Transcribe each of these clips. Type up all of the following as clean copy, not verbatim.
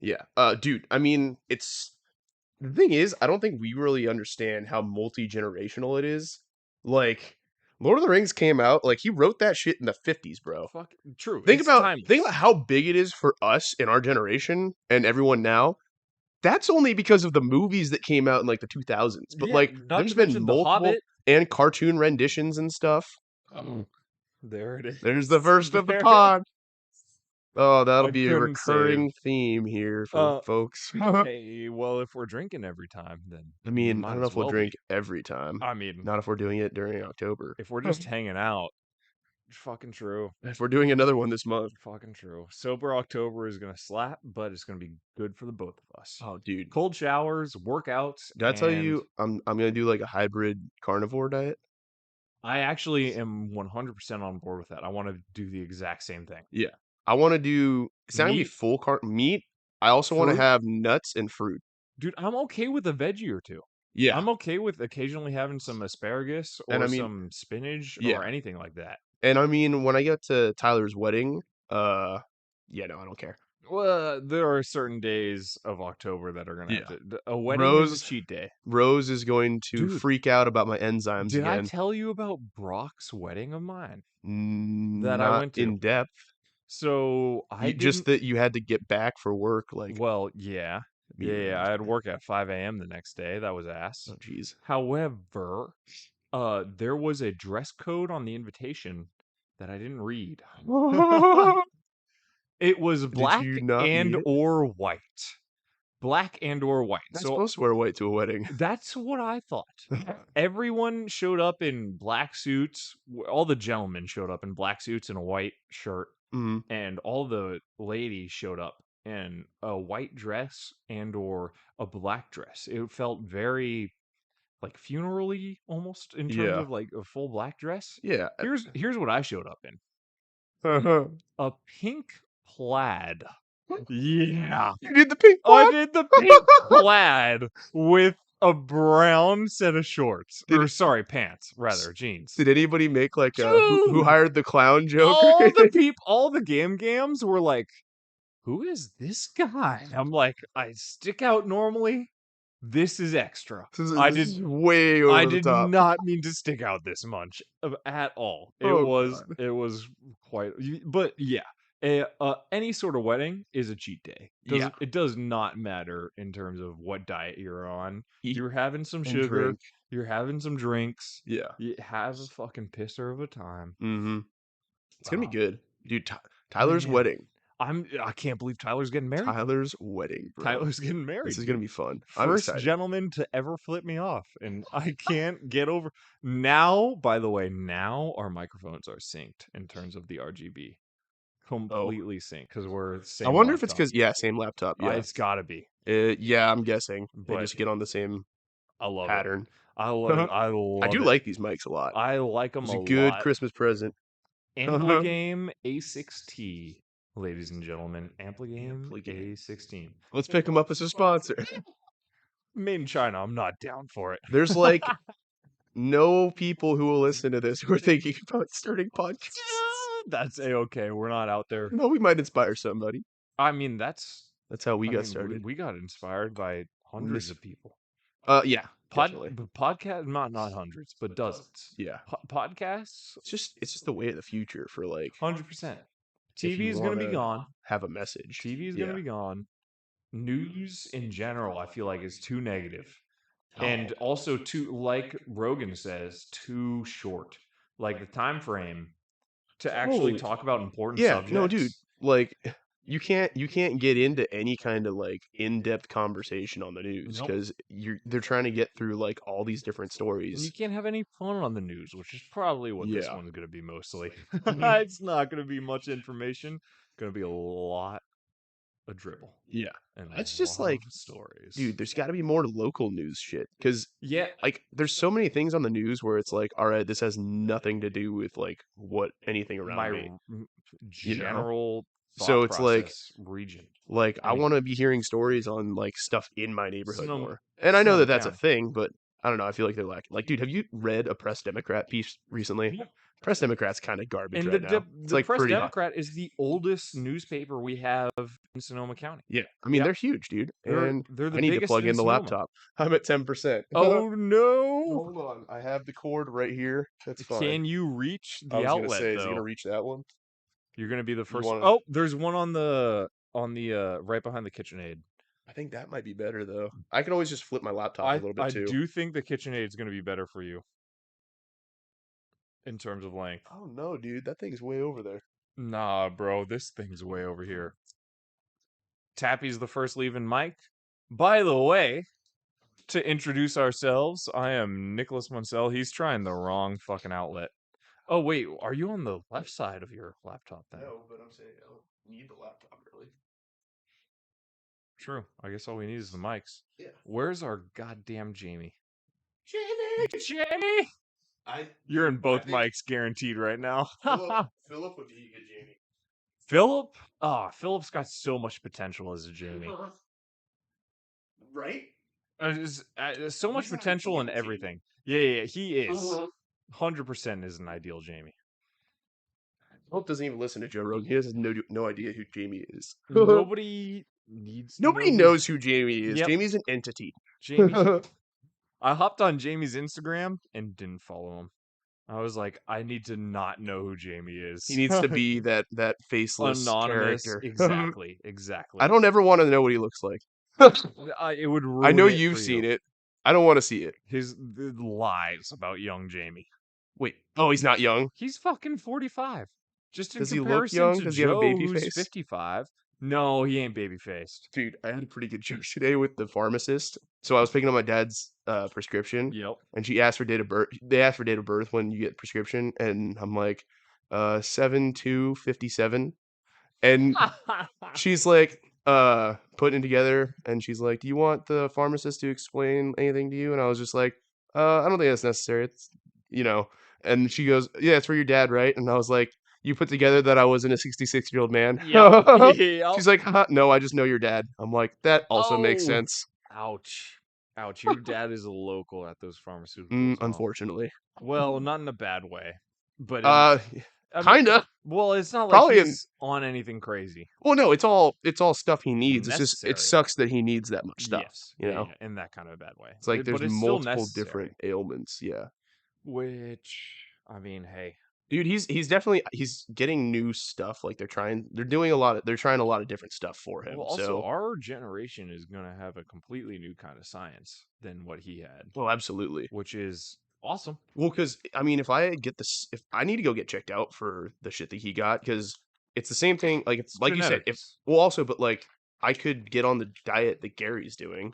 Yeah. Dude, I mean, the thing is, I don't think we really understand how multi-generational it is. Like, Lord of the Rings came out, like, he wrote that shit in the 50s, bro. Fuck, true. Think It's about timeless. how big it is for us in our generation and everyone now. That's only because of the movies that came out in like the 2000s. But Yeah, like not there's to been mention The multiple Hobbit. and cartoon renditions and stuff. Oh, There it is. there's the first of the There. pod. Oh, that'll I be a couldn't save. recurring theme here for folks. I Hey, well, if we're drinking every time, then we mean, I might don't know as if we'll well be. drink every time. I mean, Not if we're doing it during October. if we're just hanging out, fucking true. If we're doing another one this month. Fucking true. Sober October is gonna slap, but it's gonna be good for the both of us. Oh, dude. Cold showers, workouts, Did I tell and you I'm gonna do like a hybrid carnivore diet? I actually am 100% on board with that. I want to do the exact same thing. Yeah. I want to do it's not gonna be Meat, full meat. I also want to fruit, have nuts and fruit. dude. I'm okay with a veggie or two. Yeah. I'm okay with occasionally having some asparagus And or I mean, some spinach or yeah. anything like that. And I mean, when I get to Tyler's wedding, yeah, no, I don't care. Well, there are certain days of October that are gonna have Yeah. to. A wedding is a Rose cheat day, Rose is going to dude. freak out about my enzymes Did I again. tell you about Brock's wedding of mine that I Not went to? in depth. So I Just didn't. that you had to get back for work, like Well, yeah, me yeah. I around. had work at 5 a.m. the next day. That was ass. Oh, jeez. However, there was a dress code on the invitation that I didn't read. It was Did black you not read and it? or white. Black and or white. Not So supposed to wear white to a wedding. that's what I thought. Everyone showed up in black suits. All the gentlemen showed up in black suits and a white shirt, Mhm. and all the ladies showed up in a white dress and or a black dress. It felt very like funeral-y almost in terms Yeah. of like a full black dress. Yeah. Here's what I showed up in. Uh-huh. A pink plaid. Yeah. You did the pink I plaid? did the pink plaid with a brown set of shorts. Did Or sorry, pants, rather, jeans. Did anybody make like a who Dude! hired the clown joke or anything? All the gams were like, who is this guy? I'm like, I stick out normally. This is extra. This I is way I over the did top. not mean to stick out this much at all. Oh, God. It was quite, but yeah, any sort of wedding is a cheat day. Yeah. It does not matter in terms of what diet you're on. Eat You're having some and sugar. drink. You're having some drinks. Yeah. You have a fucking pisser of a time. Mm-hmm. It's gonna be Wow. good, dude. Tyler's Man. wedding. I can't believe Tyler's getting married. Tyler's wedding, bro. Tyler's getting married. This is gonna be fun. I'm First excited. gentleman to ever flip me off, and I can't get over. Now, by the way, now our microphones are synced in terms of the RGB, completely synced because we're the same. I wonder if it's laptop. because same laptop. Yeah, It's gotta be. yeah, I'm guessing they But just get on the same I love pattern. it. I love it. I love I do it. like these mics a lot. I like them It's a a good lot. Christmas present. Ampligame A16, ladies and gentlemen. Ampligame A16. Let's pick them up as a sponsor. Made in China. I'm not down for it. There's like no people who will listen to this who are thinking about starting podcasts. That's a-okay. We're not out there. No, we might inspire somebody. I mean, that's how we got started. We got inspired by hundreds of people. Yeah, definitely. Podcast, not hundreds, but dozens. Yeah, podcasts. It's just the way of the future for like 100%. TV is gonna be gone. Have a message. TV is gonna be gone. News in general, I feel like, is too negative, and also too, like Rogan says, too short. Like the time frame to actually talk about important subjects. No, dude. Like you can't get into any kind of like in-depth conversation on the news because they're trying to get through like all these different stories. And you can't have any fun on the news, which is probably what this one's going to be mostly. It's not going to be much information. Going to be a lot of dribble. Yeah, and it's just like stories, dude. There's got to be more local news shit because yeah, like there's so many things on the news where it's like, all right, this has nothing to do with like what anything around me. General. So it's like region. Like I want to be hearing stories on like stuff in my neighborhood more. And I know that that's a thing, but I don't know. I feel like they're lacking. Like, dude, have you read a Press Democrat piece recently? Press Democrat's kind of garbage And right now. It's the like Press pretty hot. Democrat is the oldest newspaper we have in Sonoma County. Yeah, I mean Yeah, they're huge, dude. they're And they're the I need to biggest plug in in the Sonoma. laptop. I'm at 10%. Oh no! Hold on, I have the cord right here. That's fine. Can you reach I the was gonna outlet say, is it gonna though? reach that one? You're gonna be the You first. want to? Oh, there's one on the right behind the KitchenAid. I think that might be better though. I can always just flip my laptop a little bit I too. do think the KitchenAid is gonna be better for you in terms of length. Oh no, dude, that thing's way over there. Nah, bro, this thing's way over here. Tappy's the first leaving mic. By the way, to introduce ourselves, I am Nicholas Munsell. He's trying the wrong fucking outlet. Oh wait, are you on the left side of your laptop then? No, but I'm saying I don't need the laptop really. True. I guess all we need is the mics. Yeah. Where's our goddamn Jamie? Jamie! Jamie! You're in both mics guaranteed right now. Philip would be a good Jamie. Philip? Ah, Philip's got so much potential as a Jamie. Right? So much He's an potential in ideal everything. Yeah, he is. 100% is an ideal Jamie. Philip doesn't even listen to Joe Rogan. He has no idea who Jamie is. Nobody needs to Nobody know knows who Jamie is. Yep. Jamie's an entity. Jamie. I hopped on Jamie's Instagram and didn't follow him. I was like, I need to not know who Jamie is. He needs to be that faceless Anonymous. character. Exactly. I don't ever want to know what he looks like. It would ruin I know it you've for seen you. it. I don't want to see it. The lies about young Jamie. Wait. Oh, he's not young. He's fucking 45. Just in Does he look comparison young? to Does he have a Joe, baby who's face? 55. No, he ain't baby faced. Dude, I had a pretty good joke today with the pharmacist. So I was picking up my dad's prescription, Yep. and she asked for date of birth. They asked for date of birth when you get prescription, and I'm like, 7/2/57, and she's like, putting it together, and she's like, "Do you want the pharmacist to explain anything to you?" And I was just like, I don't think that's necessary. It's, you know." And she goes, "Yeah, it's for your dad, right?" And I was like, "You put together that I wasn't a 66-year-old man?" Yep. Yep. She's like, "No, I just know your dad." I'm like, "That also makes Oh. sense." Ouch. Ouch. Your dad is a local at those pharmaceuticals. Huh? Unfortunately. Well, not in a bad way. But Uh, I mean, kinda. well, it's not like Probably he's on anything crazy. Well, no, it's all stuff he needs. It's just it Necessary. sucks that he needs that much stuff. Yes. You know, yeah, in that kind of a bad way. it's like there's but it's still multiple necessary. different ailments. Yeah. Which, I mean, hey. Dude, he's definitely he's getting new stuff. Like they're trying a lot of different stuff for him. Well, also, So, our generation is going to have a completely new kind of science than what he had, well, absolutely. which is awesome. Well, because I mean, if I need to go get checked out for the shit that he got, because it's the same thing. Like it's like you said, genetics. but like I could get on the diet that Gary's doing,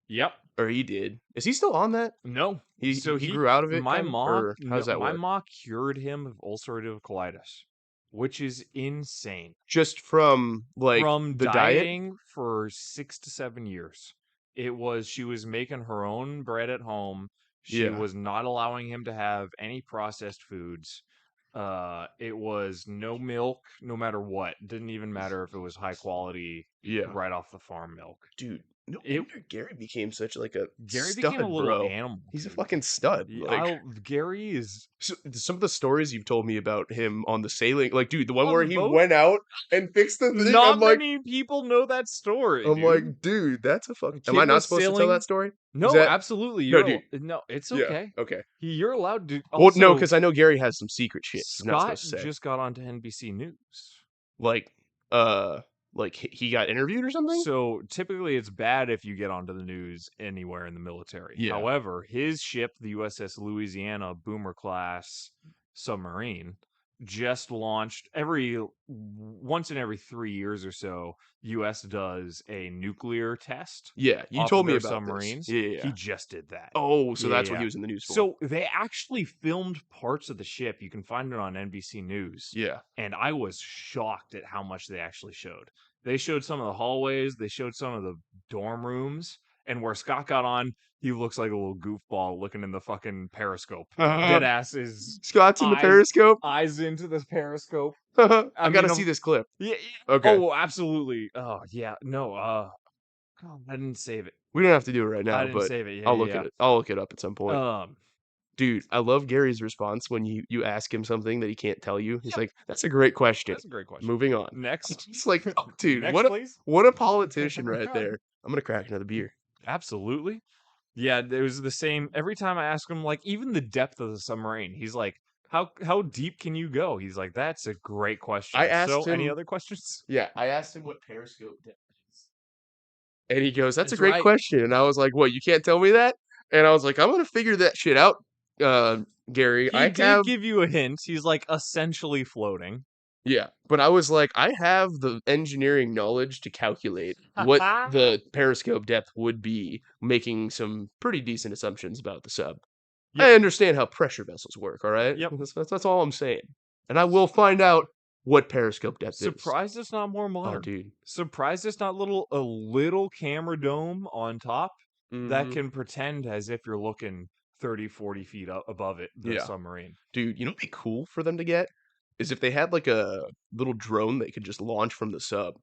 Yep. or he did. Is he still on that? No. He grew out of it. My kind of? mom, Or how does that my work? mom cured him of ulcerative colitis, which is insane. Just from like From the diet. dieting for 6 to 7 years. She was making her own bread at home. She Yeah. was not allowing him to have any processed foods. It was no milk, no matter what. Didn't even matter if it was high quality, Yeah. right off the farm milk. Dude, no wonder Gary became such like a Gary stud, became a little bro. animal. He's a dude. fucking stud. Like Gary is some of the stories you've told me about him on the sailing, like, dude, the one On where the he boat? went out and fixed the thing. not I'm like, many people know that story. I'm dude. like, dude, that's a fuck. Am Kid I not was supposed to tell sailing- that story? No, that- absolutely. No, You're dude. no, it's Yeah. okay. Okay. You're allowed to. Well, Also, no, because I know Gary has some secret shit he's not Scott supposed to say. just got onto NBC News. Like, he got interviewed or something. So typically, it's bad if you get onto the news anywhere in the military. Yeah. However, his ship, the USS Louisiana Boomer class submarine, just launched. Once in every 3 years or so, U.S. does a nuclear test. Yeah, you off told of me their about submarines. this. Yeah. He just did that. Oh, so that's what Yeah. he was in the news for. So they actually filmed parts of the ship. You can find it on NBC News. yeah. And I was shocked at how much they actually showed. They showed some of the hallways, they showed some of the dorm rooms, and where Scott got on, he looks like a little goofball looking in the fucking periscope. Dead ass is Scott's in the eyes- periscope. eyes into the periscope. I gotta mean, see this clip. Yeah. Okay. Oh, absolutely. Oh, yeah. No, Oh, I didn't save it. We don't have to do it right I now, didn't but save it. I'll look at Yeah, it. I'll look it up at some point. yeah. Dude, I love Gary's response when you ask him something that he can't tell you. He's Yep. like, "That's a great question." That's a great question. Moving on. Next. It's like, oh, dude, Next, please. what a politician right there. I'm gonna crack another beer. Absolutely. Yeah, it was the same every time I ask him, like, even the depth of the submarine. He's like, how deep can you go? He's like, that's a great question. I asked So, any him, other questions? yeah, I asked him what periscope depth is, and he goes, "That's a That's great right. question." And I was like, "What? You can't tell me that?" And I was like, "I'm gonna figure that shit out, Gary. He I did have." give you a hint. He's like essentially floating. Yeah, but I was like, I have the engineering knowledge to calculate what the periscope depth would be, making some pretty decent assumptions about the sub. Yep. I understand how pressure vessels work, all right? Yep. That's all I'm saying. And I will find out what periscope depth is. Surprised it's not more modern. Oh, dude. Surprised it's not a little camera dome on top that Mhm. can pretend as if you're looking 30, 40 feet up above it, the Yeah. submarine. Dude, you know what'd be cool for them to get? Is if they had like a little drone they could just launch from the sub.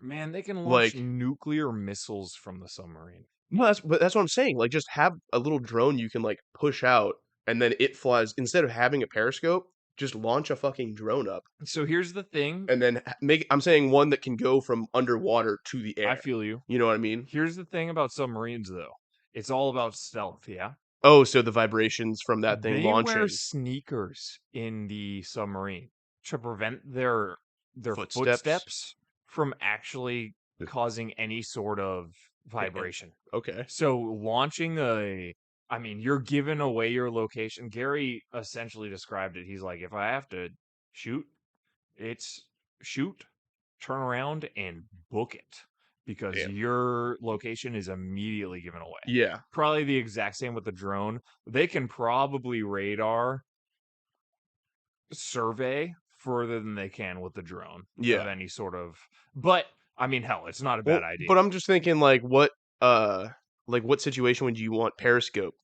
Man, they can launch Like, nuclear missiles from the submarine. no, that's what I'm saying. Like, just have a little drone you can like push out, and then it flies. Instead of having a periscope, just launch a fucking drone up, So here's the thing. and then make. I'm saying one that can go from underwater to the I air. feel you. You know what I mean? Here's the thing about submarines, though. It's all about stealth, yeah? Oh, so the vibrations from that thing They wear launching sneakers in the submarine to prevent their footsteps. footsteps from actually causing any sort of vibration. Okay. So launching I mean, you're giving away your location. Gary essentially described it. He's like, if I have to shoot, it's shoot, turn around, and book it because Damn. your location is immediately given away. Yeah. Probably the exact same with the drone. They can probably radar survey further than they can with the drone Yeah. of any sort of. But I mean, hell, it's not a bad idea. But I'm just thinking, like what situation would you want periscope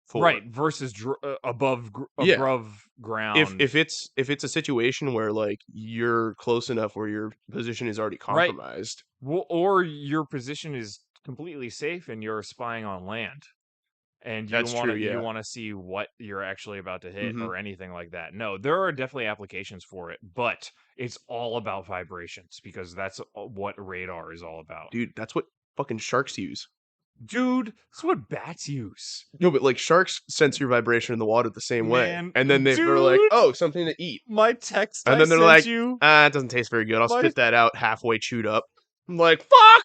for? Right, versus above Yeah. ground. If it's a situation where like you're close enough where your position is already Right. compromised, Well, or your position is completely safe and you're spying on land, and you That's want true, to yeah. you want to see what you're actually about to hit Mhm. or anything like that. No, there are definitely applications for it, but it's all about vibrations because that's what radar is all about. Dude, that's what fucking sharks use. Dude, that's what bats use. No, but like sharks sense your vibration in the water the same way, Man, and then they're like, dude! "Oh, something to eat," My text and I then they're sent like, you. "Ah, it doesn't taste very good. I'll My- spit that out halfway chewed up." I'm like, "Fuck!"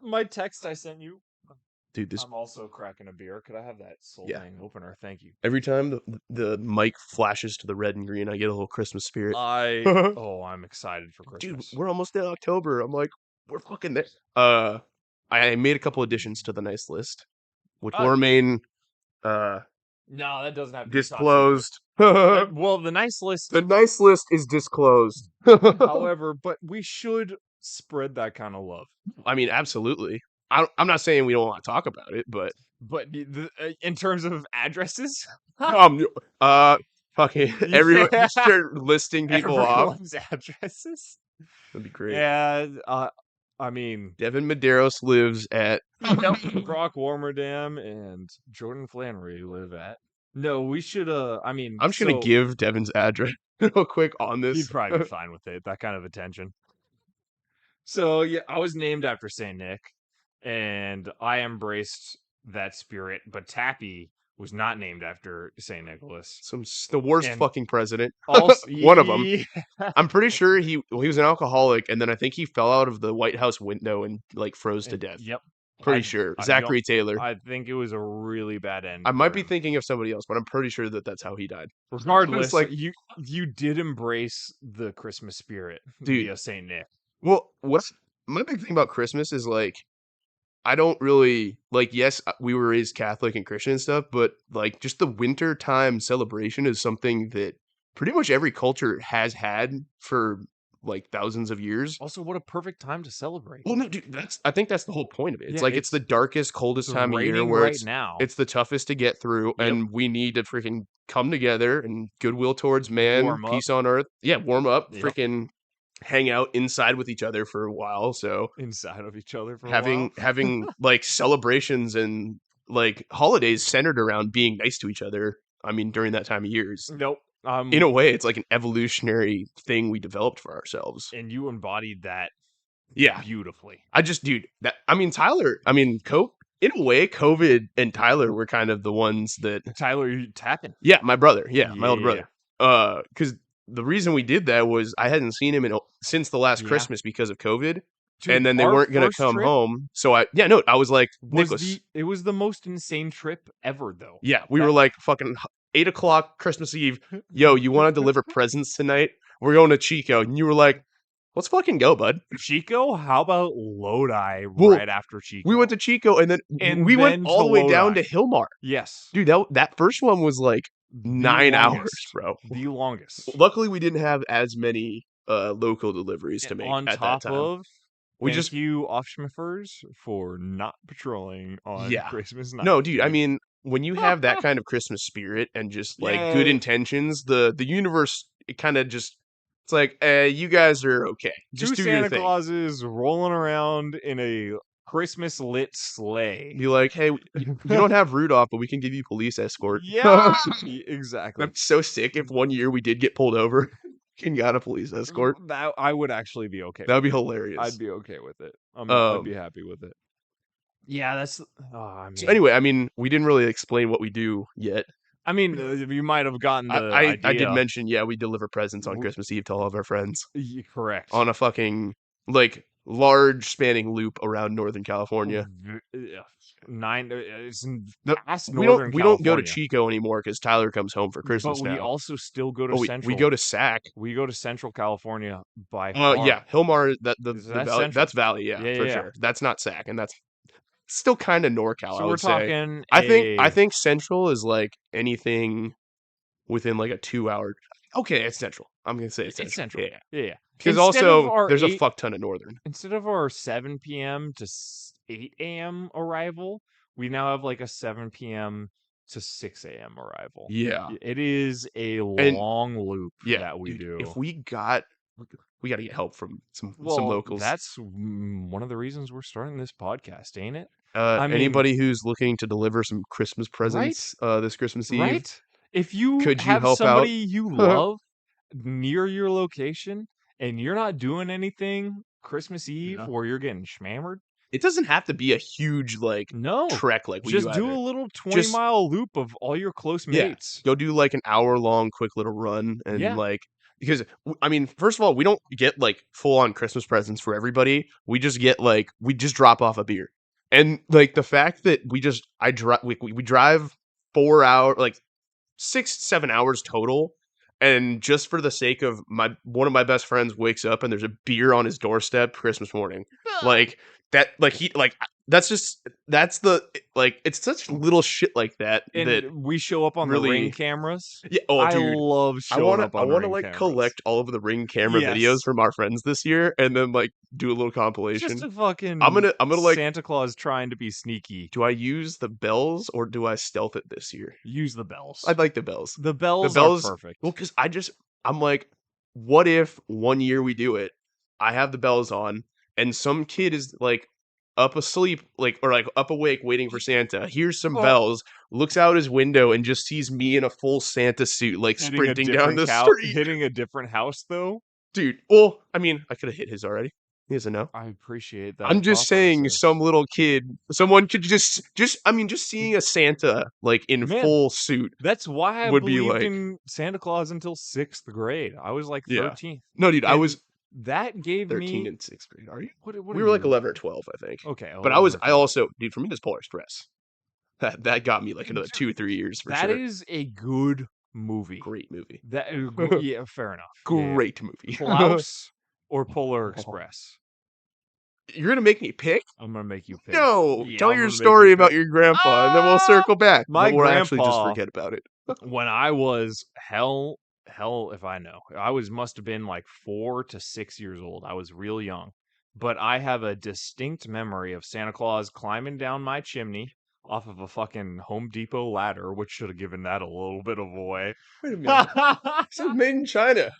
My text I sent you. Dude, this I'm also cracking a beer. Could I have that Soul Yeah. Bang opener? Thank you. every time the mic flashes to the red and green, I get a little Christmas spirit. I'm excited for Dude, Christmas. we're almost in October. I'm like, we're fucking there. I made a couple additions to the nice list, which will remain No, that doesn't have to be top disclosed. secret. Well, the nice list. The nice list is disclosed. However, but we should spread that kind of love. I mean, absolutely. I'm not saying we don't want to talk about it, but In terms of addresses, fucking everyone just start listing people off. everyone's addresses. That'd be great. Yeah, I mean, Devin Medeiros lives at Brock Warmerdam and Jordan Flannery live at. No, we should. I'm just gonna give Devin's address real quick on this. He'd probably be fine with it. That kind of attention. So yeah, I was named after Saint Nick, and I embraced that spirit. But Tappy was not named after Saint Nicholas. The worst And fucking president. Also, One of them. I'm pretty sure he was an alcoholic, and then I think he fell out of the White House window and like froze to death. Yep. Pretty sure. Zachary Taylor. I think it was a really bad end. I might be thinking of somebody else, but I'm pretty sure that that's how he died. Regardless, like you did embrace the Christmas spirit Dude. via Saint Nick. Well, my big thing about Christmas is like I don't really like. Yes, we were raised Catholic and Christian and stuff, but like just the winter time celebration is something that pretty much every culture has had for like thousands of years. Also, what a perfect time to celebrate. Well, no, dude, I think that's the whole point of it. It's Yeah, like it's the darkest, coldest It's time of year raining where right now. it's the toughest to get through, Yep. and we need to freaking come together and goodwill towards man, Warm up. peace on earth. Yeah, warm up, Yep. freaking hang out inside with each other for a while. So Inside of each other for a having while. having like celebrations and like holidays centered around being nice to each other. I mean, during that time of years, Nope. in a way, it's like an evolutionary thing we developed for ourselves. And you embodied that Yeah, beautifully. I just, dude, that I mean, Tyler. I mean, in a way, COVID and Tyler were kind of the ones that. Tyler, you tapping. Yeah, my brother. Yeah, my older Yeah. brother. Because the reason we did that was I hadn't seen him since the last Yeah. Christmas because of COVID, Dude, and then they our weren't gonna first come trip home. So I was like, was Nicholas. it was the most insane trip ever, though. Yeah, we were like fucking 8 o'clock Christmas Eve. Yo, you want to deliver presents tonight? We're going to Chico, and you were like, let's fucking go, bud. Chico? How about Lodi Well, right after Chico? we went to Chico, and then And we went then all to the way down Lodi. to Hillmar. Yes. Dude, that first one was like The 9 hours, longest. bro. The longest. Luckily, we didn't have as many local deliveries to make On at that top time. of, We thank just you, Offschmiffers, for not patrolling on Yeah. Christmas night. No, dude, I mean, when you have that kind of Christmas spirit and just like good Yeah. intentions, the universe, it kind of just, it's like, you guys are okay. Just Two do your Santa thing. Clauses rolling around in a Christmas lit sleigh. Be like, hey, you don't have Rudolph, but we can give you police escort. Yeah, exactly. I'm so sick if one year we did get pulled over and got a police escort. That I would actually be okay. That would be with it. hilarious. I'd be okay with it. I'd be happy with it. Yeah, that's. I mean, So anyway, I mean, we didn't really explain what we do yet. you might have gotten the I did idea. mention, yeah, we deliver presents on Christmas Eve to all of our friends Correct. on a fucking like large spanning loop around Northern California. It's No, past we Northern don't go to California. Chico anymore because Tyler comes home for Christmas But we now. also still go to Oh, Central. we go to Sac. We go to Central California by far. Yeah, Hillmar. The That's valley. Central. That's Valley. Yeah, Yeah, for yeah. sure. That's not Sac, and that's still kind of NorCal. So I we're would say. talking. I think Central is like anything within like a 2 hour. Okay, it's Central. I'm gonna say it's Central. It's Central. Yeah. Yeah. Because Instead of also our there's a 8 fuck ton of Northern. Instead of our 7 p.m. to 8 a.m. arrival, we now have like a 7 p.m. to 6 a.m. arrival. Yeah. It is a long loop that we do. If we got to get help from some Well, locals. that's one of the reasons we're starting this podcast, ain't it? Anybody who's looking to deliver some Christmas presents this Christmas Eve, right? If you could you have help somebody out? you love near your location and you're not doing anything Christmas Eve Yeah. where you're getting schmammered, It doesn't have to be a huge like no trek like we just do. do Either. a little 20-mile loop of all your close mates. Go do like an hour long quick little run and Yeah. like because I mean, first of all, we don't get like full on Christmas presents for everybody. We just get like we just drop off a beer. And like the fact that we drive 4 hours, like 6-7 hours total, and just for the sake of one of my best friends wakes up and there's a beer on his doorstep Christmas morning, like that, like that's the like it's such little shit like that And that we show up on the really Ring cameras. yeah. Oh, I dude, love showing up on I want to Ring like cameras. collect all of the Ring camera Yes. videos from our friends this year, and then like do a little compilation. Just a fucking I'm gonna like Santa Claus trying to be sneaky. Do I use the bells or do I stealth it this year? Use the bells. I like the bells. The bells are perfect. Well, because I'm like, what if one year we do it? I have the bells on, and some kid is like up asleep, like or like up awake, waiting for Santa. Hears some bells, looks out his window, and just sees me in a full Santa suit, like sprinting down the street, hitting a different house though. Dude, well, I mean, I could have hit his already. He doesn't know. I appreciate that. I'm just saying, some little kid, someone could just seeing a Santa like in full suit. That's why I would be believed like in Santa Claus until 6th grade. I was like 13. No, dude, I was that gave 13 me in 6th grade. Are you? What we were like 11 or 12, I think. Okay, but I also, dude, for me, this Polar Express. That got me like another 2-3 years for sure. That is a good movie. Great movie. Yeah, fair enough. Great movie. Klaus or Polar Express? You're gonna make me pick? I'm gonna make you pick. No, tell your story about your grandpa, and then we'll circle back. My we'll grandpa, actually just forget about it. When I was hell if I know, must have been like 4 to 6 years old. I was real young, but I have a distinct memory of Santa Claus climbing down my chimney off of a fucking Home Depot ladder, which should have given that a little bit of away. Wait a minute, this is made in China.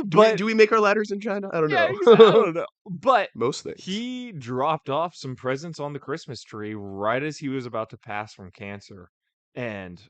But Do we make our ladders in China? I don't yeah, know. exactly. I don't know. But Most things. he dropped off some presents on the Christmas tree right as he was about to pass from cancer, and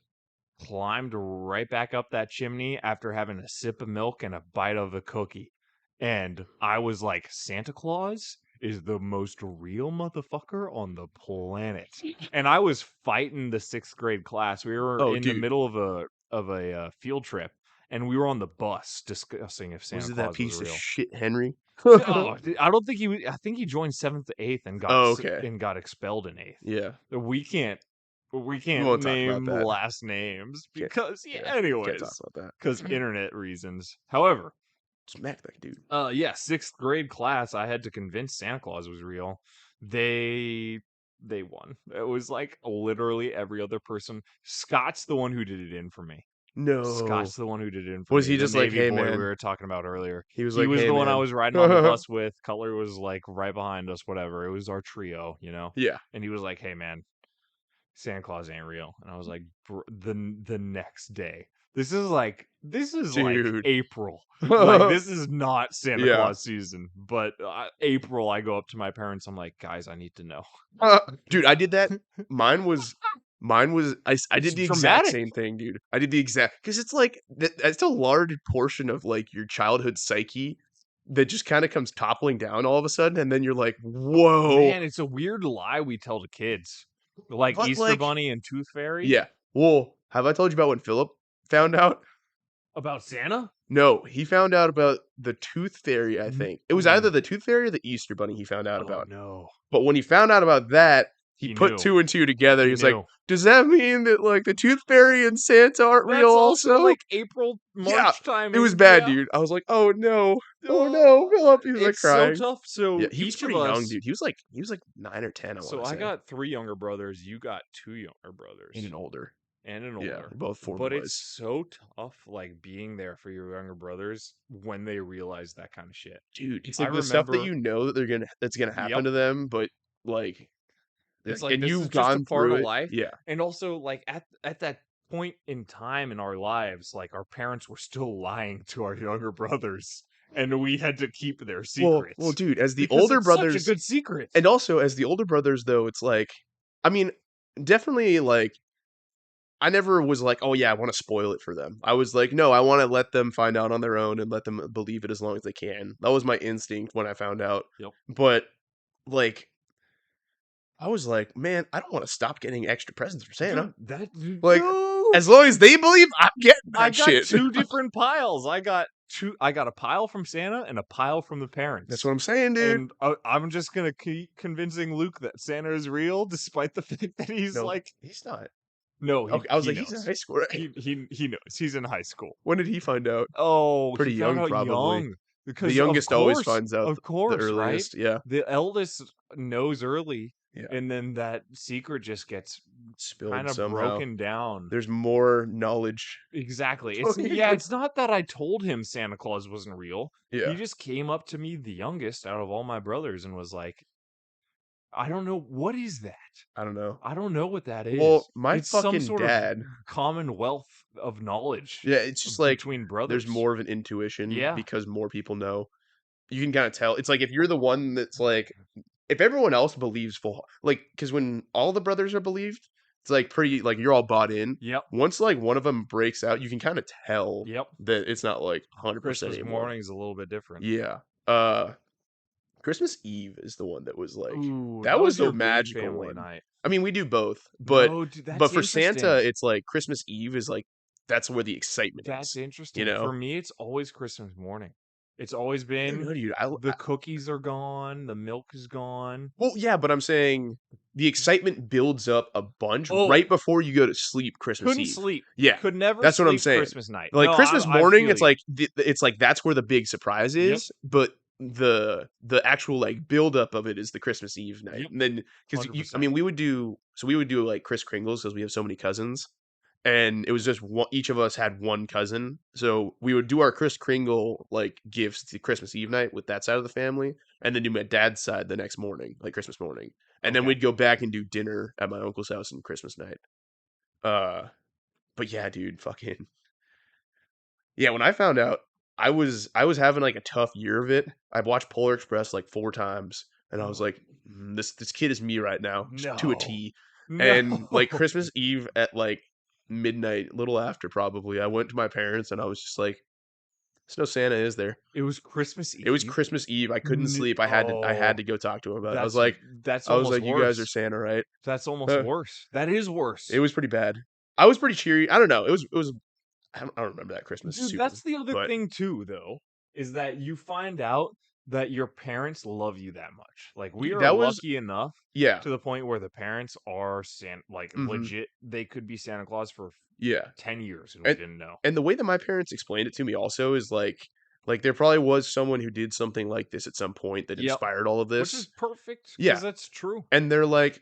climbed right back up that chimney after having a sip of milk and a bite of a cookie. And I was like, Santa Claus is the most real motherfucker on the planet. And I was fighting the 6th grade class. We were Oh, in the dude, middle of a field trip, and we were on the bus discussing if was Santa it that Claus was piece of real. shit, Henry? Oh, I don't think I think he joined 7th to 8th Oh, okay. and got expelled in 8th. Yeah, We we can't won't talk about name that. last names Can't, because yeah, can't talk anyways, about that. because internet reasons. However, Smack that dude. yeah, 6th grade class, I had to convince Santa Claus was real. They they won. It was like literally every other person. Scott's the one who did it in for me. No. Scott's the one who did it in for Was me. he The just like, Navy hey, boy we man? were talking about earlier. He was He like, was hey, the one I man. was riding on the bus with. Cutler was like right behind us, whatever. It was our trio, Yeah. And he was like, "Hey, man, Santa Claus ain't real." And I was like, the next day. This is like Dude. April. Like this is not Santa Yeah. Claus season, but April I go up to my parents. I'm like, "Guys, I need to know." Dude, I did that. Mine was I It's did the exact dramatic. same thing, dude. I did the exact because it's like that's a large portion of like your childhood psyche that just kind of comes toppling down all of a sudden, and then you're like, whoa. Man, it's a weird lie we tell to kids. Like But Easter like, Bunny and Tooth Fairy yeah. Well, have I told you about when Philip found out? about Santa? No, he found out about the Tooth Fairy, I think. It was either Oh, the Tooth Fairy or the Easter Bunny he found out oh about. no. But when he found out about that, he He put knew. two and two together. He He was like, knew. "Does that mean that like the Tooth Fairy and Santa aren't real That's also also?" like April, Yeah, March it was timing. bad, Yeah. dude. I was like, "Oh no, oh no, Oh, Philip." He was like it's so crying. tough. Yeah, So he was each of pretty young, us. dude. He was like 9 or 10, I want So to I say, got 3 younger brothers. You got 2 younger and brothers an older. and an Yeah, older. both four But it's boys. so tough, like being there for your younger brothers when they realize that kind of shit. Dude, it's I like the stuff that remember. you know that's gonna happen Yep. to them, but like, It's like and this is you've just a gone part through of it. life. Yeah. And also like at that point in time in our lives, like our parents were still lying to our younger brothers and we had to keep their Well, secrets dude, as the because older it's such a brothers, good secret. and also as the older brothers, though, it's like, I mean, definitely like I never was like, oh yeah, I want to spoil it for them. I was like, no, I want to let them find out on their own and let them believe it as long as they can. That was my instinct when I found out. Yep. But like, I was like, man, I don't want to stop getting extra presents for Santa. Dude, that Like, dude, as long as they believe, I'm getting I that got shit. two different piles. I got a pile from Santa and a pile from the That's parents. what I'm saying, dude. And I'm just gonna keep convincing Luke that Santa is real, despite the fact that he's No, like, he's not. no, Okay, I was he like, he's in knows. high school, right? He knows. He's in high school. When did he find out? Oh, he Pretty found young, out probably. young The because youngest always finds out of the course, right? earliest. Yeah, The eldest knows early, yeah. and then that secret just gets kind Spilled of somehow. broken down. There's more knowledge. Exactly. It's not that I told him Santa Claus wasn't real. He Yeah, just came up to me, the youngest out of all my brothers, and was like, "I don't know what is that. I don't know. I don't know what that Well, is. my It's some fucking sort of dad. commonwealth of knowledge Yeah, it's just like between there's brothers." more of an intuition Yeah. because more people know. You can kind of tell. It's like if you're the one that's like, if everyone else believes full, like, because when all the brothers are believed, it's like pretty, like you're all bought in. Yep. Once like one of them breaks out, you can kind of tell Yep. that it's not like 100% Christmas anymore. morning is a little bit different. Yeah. Uh, Christmas Eve is the one that was like Ooh, that that was was the your big magical family one. night. I mean, we do both, No, dude, but that's for Santa, interesting. it's like Christmas Eve is like that's where the excitement That's is. You interesting. For know? me, it's always Christmas morning. It's always I don't been know, dude. the cookies are gone, the milk is gone. Well, yeah, but I'm saying the excitement builds up a bunch Oh, right before you go to sleep Christmas couldn't Eve. sleep. Yeah, Could never that's what I'm sleep saying. Christmas night. Like No, Christmas I morning, feel it's you. like it's like that's where the big surprise Yep. is, but the actual like build up of it is the Christmas Eve night. Yep. And then because I 100%. mean we would do like Kris Kringles because we have so many cousins, and it was just one, each of us had one cousin, so we would do our Kris Kringle like gifts to Christmas Eve night with that side of the family, and then do my dad's side the next morning, like Christmas morning, and then Okay. we'd go back and do dinner at my uncle's house on Christmas night. Uh, but yeah, dude, fucking yeah. When I found out, I was having like a tough year of it. I watched Polar Express like 4 times, and I was Oh, like, this kid is me right now, to a no. T. No. And like Christmas Eve at like midnight, a little after probably, I went to my parents and I was just like, "There's no Santa, is there?" It was Christmas It was Eve? Christmas Eve. I couldn't sleep. I had Oh, to go talk to him about it. that's that's I was almost like, "You guys are worse. Santa, right?" That's almost Uh, worse. That is it worse. was pretty bad. I was pretty cheery. I don't know. It was. I don't remember that Christmas Dude, super, that's the other but thing too, though, is that you find out that your parents love you that much. Like we dude, are that was lucky enough yeah. to the point where the parents are like Hmm. legit. They could be Santa Claus for Yeah. 10 years, and we and didn't know. and the way that my parents explained it to me also is like there probably was someone who did something like this at some point that Yep, inspired all of which is this. perfect because Yeah, that's true. and they're like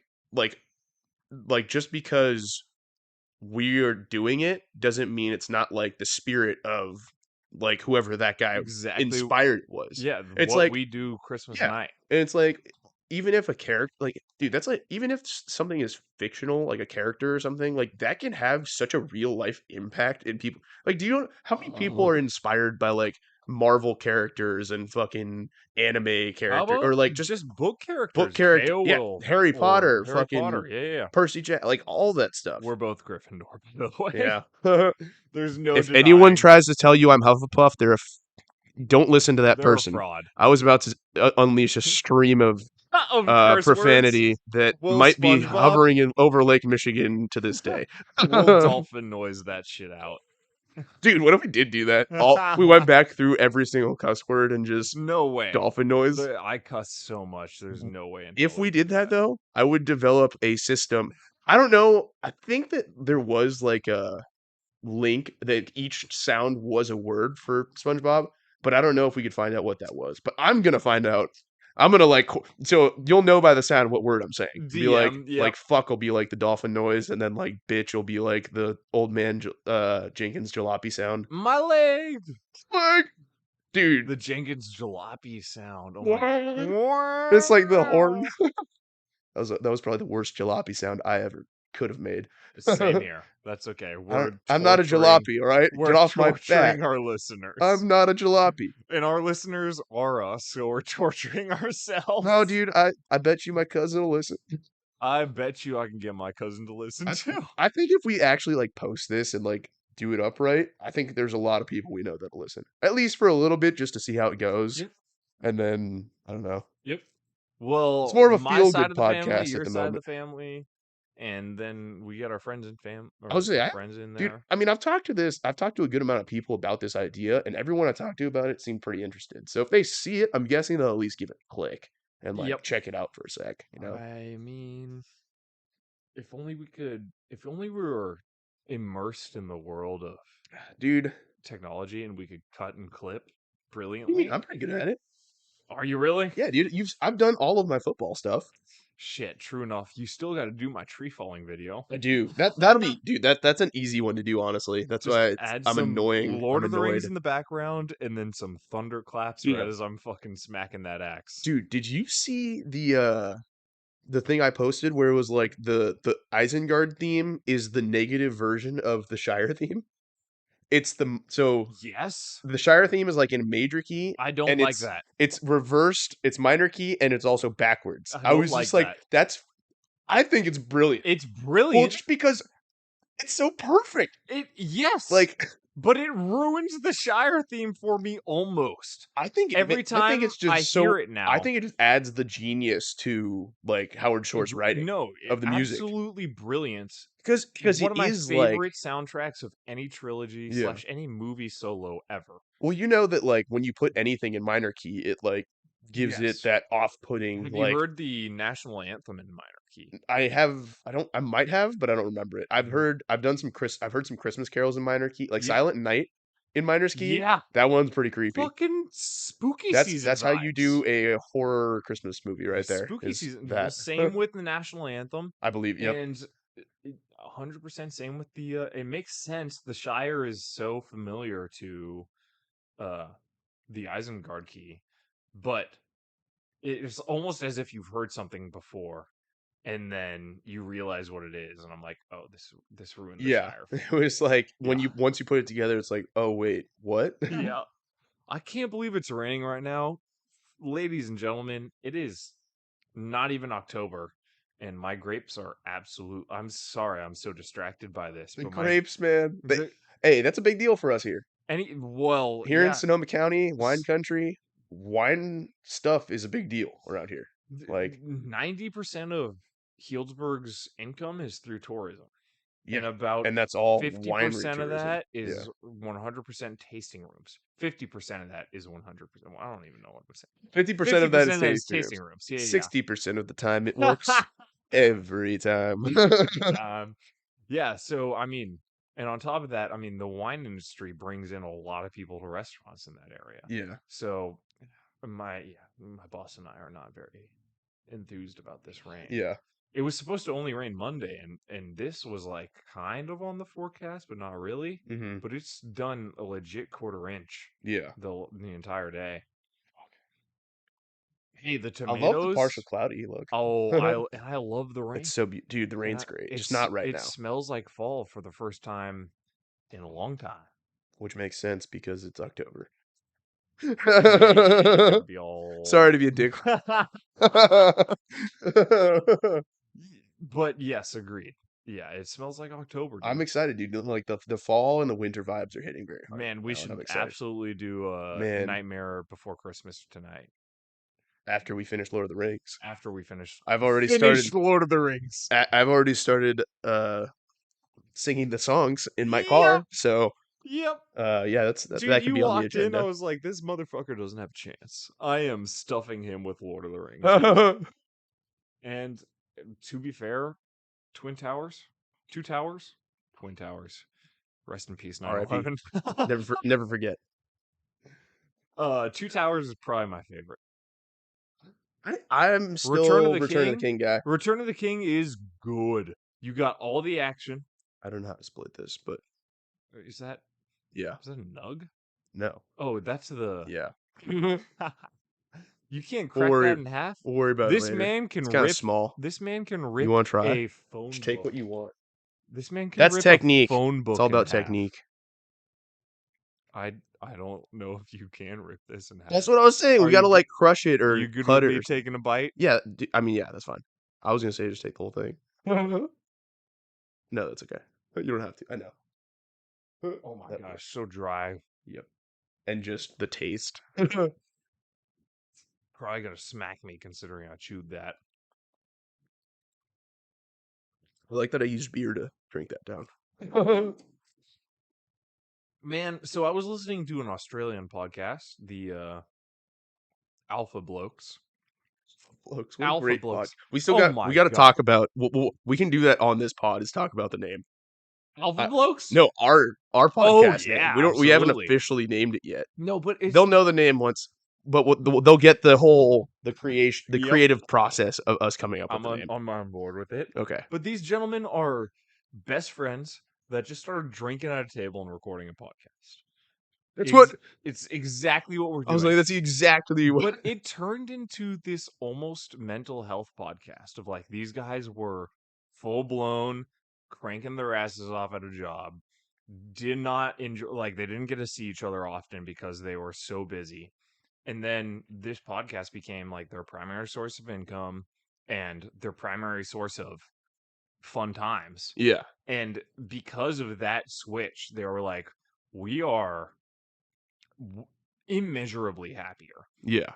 just because we are doing it doesn't mean it's not like the spirit of like whoever that guy Exactly. inspired it was. Yeah, It's what like we do Christmas yeah, night. and it's like even if a character like dude, that's like even if something is fictional, like a character or something, like that can have such a real life impact in people. Like, do you know how many people are inspired by like Marvel characters and fucking anime How character or about like just just book book characters? character? Yeah, Beowulf Harry or Potter, Harry fucking Potter. Yeah, yeah, yeah. Percy Jackson, like all that stuff. We're both Gryffindor, by the way. Yeah. There's no If anyone denying tries to tell you I'm Hufflepuff, don't listen to that they're a person. fraud. I was about to unleash a stream of Of curse words. profanity that Will might be SpongeBob, hovering over Lake Michigan to this day. will dolphin noise that shit out. Dude, what if we did do that? All we went back through every single cuss word and just No way. dolphin noise. I cuss so much. There's no way in hell If we we do did that that. though, I would develop a system. I don't know. I think that there was like a link that each sound was a word for SpongeBob, but I don't know if we could find out what that was. But I'm gonna find out. I'm gonna like so you'll know by the sound what word I'm saying. It'll be DM, yep. like fuck will be like the dolphin noise, and then like bitch will be like the old man Jenkins jalopy sound. My leg. Like, dude, The Jenkins jalopy sound. Oh my. it's like the horn. That was probably the worst jalopy sound I ever could have made. Same here. That's okay. I'm not a jalopy, all right? Get We're off my back. torturing our listeners. I'm not a jalopy. And our listeners are us, so we're torturing No, ourselves. dude, I bet you my cousin will listen. I bet you I can get my cousin to listen I too. I think if we actually like post this and like do it upright, I think there's a lot of people we know that'll listen. At least for a little bit just to see how it goes. Yep. And then I don't know. Yep. It's Well, more of a my feel side good of the family, podcast at your the side of the moment. family, and then we get our friends and I was say, friends in dude, there. I mean, I've talked to a good amount of people about this idea, and everyone I talked to about it seemed pretty interested. So if they see it, I'm guessing they'll at least give it a click and like Yep. check it out for a sec, you know? I mean, if only we were immersed in the world of Dude, technology and we could cut and clip you mean brilliantly. I'm pretty good at it. Are you really? Yeah, dude, I've done all of my football stuff. Shit, true enough. You still got to do my tree falling video. I do. That'll be dude, that's an easy one to do, honestly. That's Just why add I'm some annoying. Lord I'm of the Rings annoyed. in the background and then some thunderclaps right Yeah. as I'm fucking smacking that axe. Dude, did you see the thing I posted where it was like the Isengard theme is the negative version of the Shire theme? It's so Yes? the Shire theme is like in major key I don't and like that. it's reversed, it's minor key and it's also backwards. I I don't was like just like that. I think it's brilliant. It's Well, brilliant. just because it's so perfect. Yes. Like But it ruins the Shire theme for me almost. Every I think time it's I just hear so it I now. think it just adds the genius to like Howard Shore's writing No, of the music absolutely brilliant. because One it of my is like favorite soundtracks of any trilogy yeah. / any movie solo ever. Well, you know that like when you put anything in minor key, it like gives it Yes. that off-putting Have you like heard the national anthem in minor key? I might have, but I don't remember it. Mhm. I've heard some Christmas carols in minor key, like Yeah. Silent Night in minor key. Yeah. That one's pretty creepy. Fucking spooky season That's how you vibes. do a horror Christmas movie right there. Spooky Is season. Well, that same with the national anthem, I believe, yep. and 100% same with the. It makes sense. The Shire is so familiar to, uh, the Isengard key, but it's almost as if you've heard something before, and then you realize what it is, and I'm like, oh, this ruined the Yeah. Shire for It me. was like when Yeah, you once you put it together, it's like, oh wait, what? yeah. I can't believe it's raining right now. Ladies and gentlemen, it is not even October, and my grapes are absolute. I'm sorry, I'm so distracted by this, The but grapes, man. the Hey, that's a big deal for us here. Here in yeah, Sonoma County, wine country, wine stuff is a big deal around here. Like, 90% of Healdsburg's income is through tourism, yeah, and about and that's all winery 50% of tourism. that Yeah, is 100% tasting rooms. 50% of that is 100%. Well, I don't even know what I'm saying. 50% of that is 50% is tasting tasting rooms. rooms. Yeah, 60% of the time it yeah. works every time. um, yeah. So I mean, and on top of that, I mean, the wine industry brings in a lot of people to restaurants in that area. Yeah, So my boss and I are not very enthused about this rain. yeah, It was supposed to only rain Monday, and this was like kind of on the forecast, but not really. hmm But it's done a legit quarter inch yeah. the entire day. Hey, the I love the partial tomatoes. cloudy look. Oh, I love the It's rain, so dude, the and rain's great. Just not right it now, smells like fall for the first time in a long time. which makes sense because it's October. Hey, don't be all. Sorry to be a dick. But yes, agreed. Yeah, it smells like October, I'm dude. excited, dude. Like the fall and the winter vibes are hitting very hard Man, we now, and should I'm excited. absolutely do a Man, Nightmare Before Christmas tonight after we finish Lord of the Rings, after we finish I've already started. Lord of the Rings. I've already started singing the songs in my Yep, car. So yep. yeah, Dude, that could you be on the walked in, I agenda. was like, this motherfucker doesn't have a chance. I am stuffing him with Lord of the Rings, dude. And to be fair, Twin Towers, Two Towers, Twin Towers. Rest in peace, R.I.P. 9/11. Never forget. Two Towers is probably my favorite. I'm Return of still the Return of the King. King guy. Return of the King is good. You got all the action. I don't know how to split this, but Is that yeah, is that a nug? no, Oh, that's the. yeah. You can't We'll crack worry. that in half. We'll worry about it This later. man can It's kind of rip. small. This man can You rip want to try? a Just phone take book. what you want. This man can That's rip a technique. phone It's book all in about half. technique. I don't know if you can rip this in half. That's what I was saying. Are We got you to good? like crush it or You good cut with it me or something. taking a bite? Yeah, I mean, yeah, that's fine. I was gonna say just take the whole thing. No, that's okay. You don't have to. I know. Oh my That gosh, works. so dry. Yep. And just the taste. Probably gonna smack me considering I chewed that. I like that I used beer to drink that down. Man, so I was listening to an Australian podcast, the Alpha Blokes. Blokes, what a Alpha great pod. Blokes. Oh We my got to god. talk about. We can do that on this pod. Is talk about the name. Alpha Blokes? No, our Oh podcast name. yeah, We haven't absolutely. officially named it yet. No, but They'll it's know the name once, but they'll get the whole the yep. creative process of us coming up with I'm the name. on board with it. Okay, But these gentlemen are best friends that just started drinking at a table and recording a podcast. that's what It's exactly what we're I was doing. like. That's exactly what. But it turned into this almost mental health podcast of like these guys were full blown cranking their asses off at a job, did not enjoy, like they didn't get to see each other often because they were so busy. And then this podcast became like their primary source of income and their primary source of fun times. Yeah, And because of that switch, they were like, we are immeasurably happier. yeah,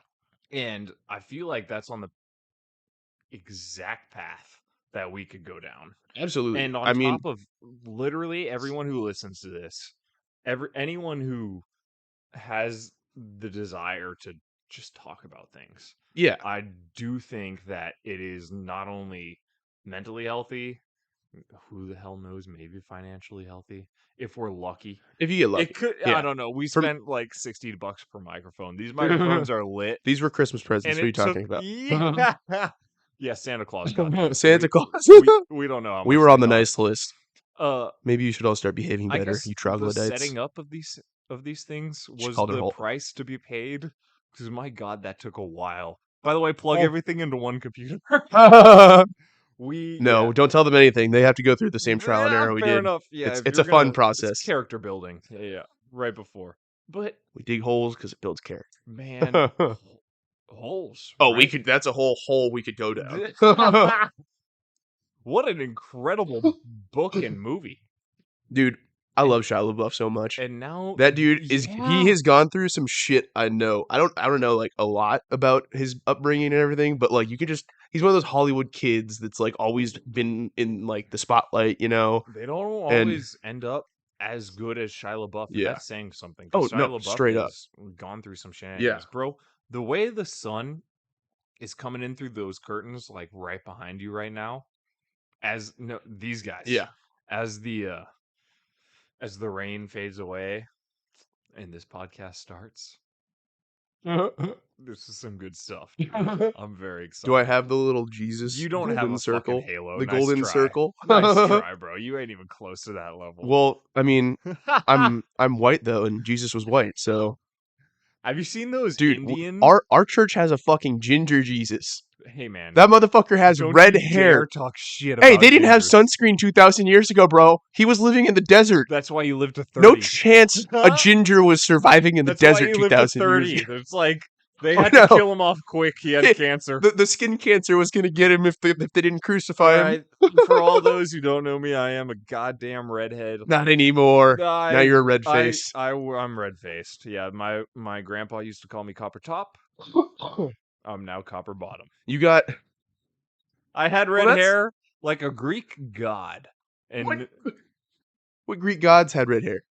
And I feel like that's on the exact path that we could go down. absolutely. And on I mean, top of literally everyone who listens to this, anyone who has the desire to just talk about things, yeah. I do think that it is not only mentally healthy, who the hell knows, maybe financially healthy if we're lucky. If you get lucky, It could, I yeah. don't know. We From spent like $60 per microphone. These microphones are lit. these were Christmas presents. And What are you it took talking about? yeah, Santa Claus got those. Santa Claus. We don't know how We much were they on the cost. nice list. Uh Maybe you should all start behaving I better, guess you the troglodytes. setting up of these things Should was call their the whole. price to be paid because my god, that took a while. By the way, plug Oh. everything into one computer. No, don't tell them anything. They have to go through the same trial and Yeah, error we fair did. enough. Yeah, if It's you're a fun gonna, it's process. character building. Yeah, right before. But We dig holes because it builds character. man, holes, Oh, right? that's a whole hole we could go down. What an incredible book and movie. Dude, I And- love Shia LaBeouf so much. And now That dude yeah. he has gone through some shit. I know. I don't know like a lot about his upbringing and everything, but like you could just he's one of those Hollywood kids that's like always been in like the spotlight, you know. They don't And always end up as good as Shia LaBeouf, and yeah. that's saying something. Oh Because no, Shia LaBeouf straight up. has gone through some Yeah. shenanigans, bro. The way the sun is coming in through those curtains, like right behind you right now, as no these guys, Yeah. as the rain fades away and this podcast starts. This is some good stuff, dude. I'm very excited. Do I have the little Jesus You don't have golden a circle? fucking halo. The Nice golden try. circle? Nice try, bro. You ain't even close to that level. Well, I mean, I'm white though, and Jesus was white, so Have you seen those dude, Indian? our church has a fucking ginger Jesus. Hey man, That motherfucker has don't red you hair. dare talk shit about Hey, they didn't have gingers. sunscreen 2,000 years ago, bro. He was living in the desert. That's why you lived to 30. No chance a ginger was surviving in the That's why desert he lived to 2,000 years 30. ago. It's like they Oh, had no. to kill him off quick. He had cancer. The skin cancer was gonna get him if they didn't crucify him. Alright, for all those who don't know me, I am a goddamn redhead. Not anymore. Now you're a red face. I'm red faced. Yeah, my grandpa used to call me Copper Top. I'm now Copper Bottom. You got I had red hair like a Greek god. And what Greek gods had red hair?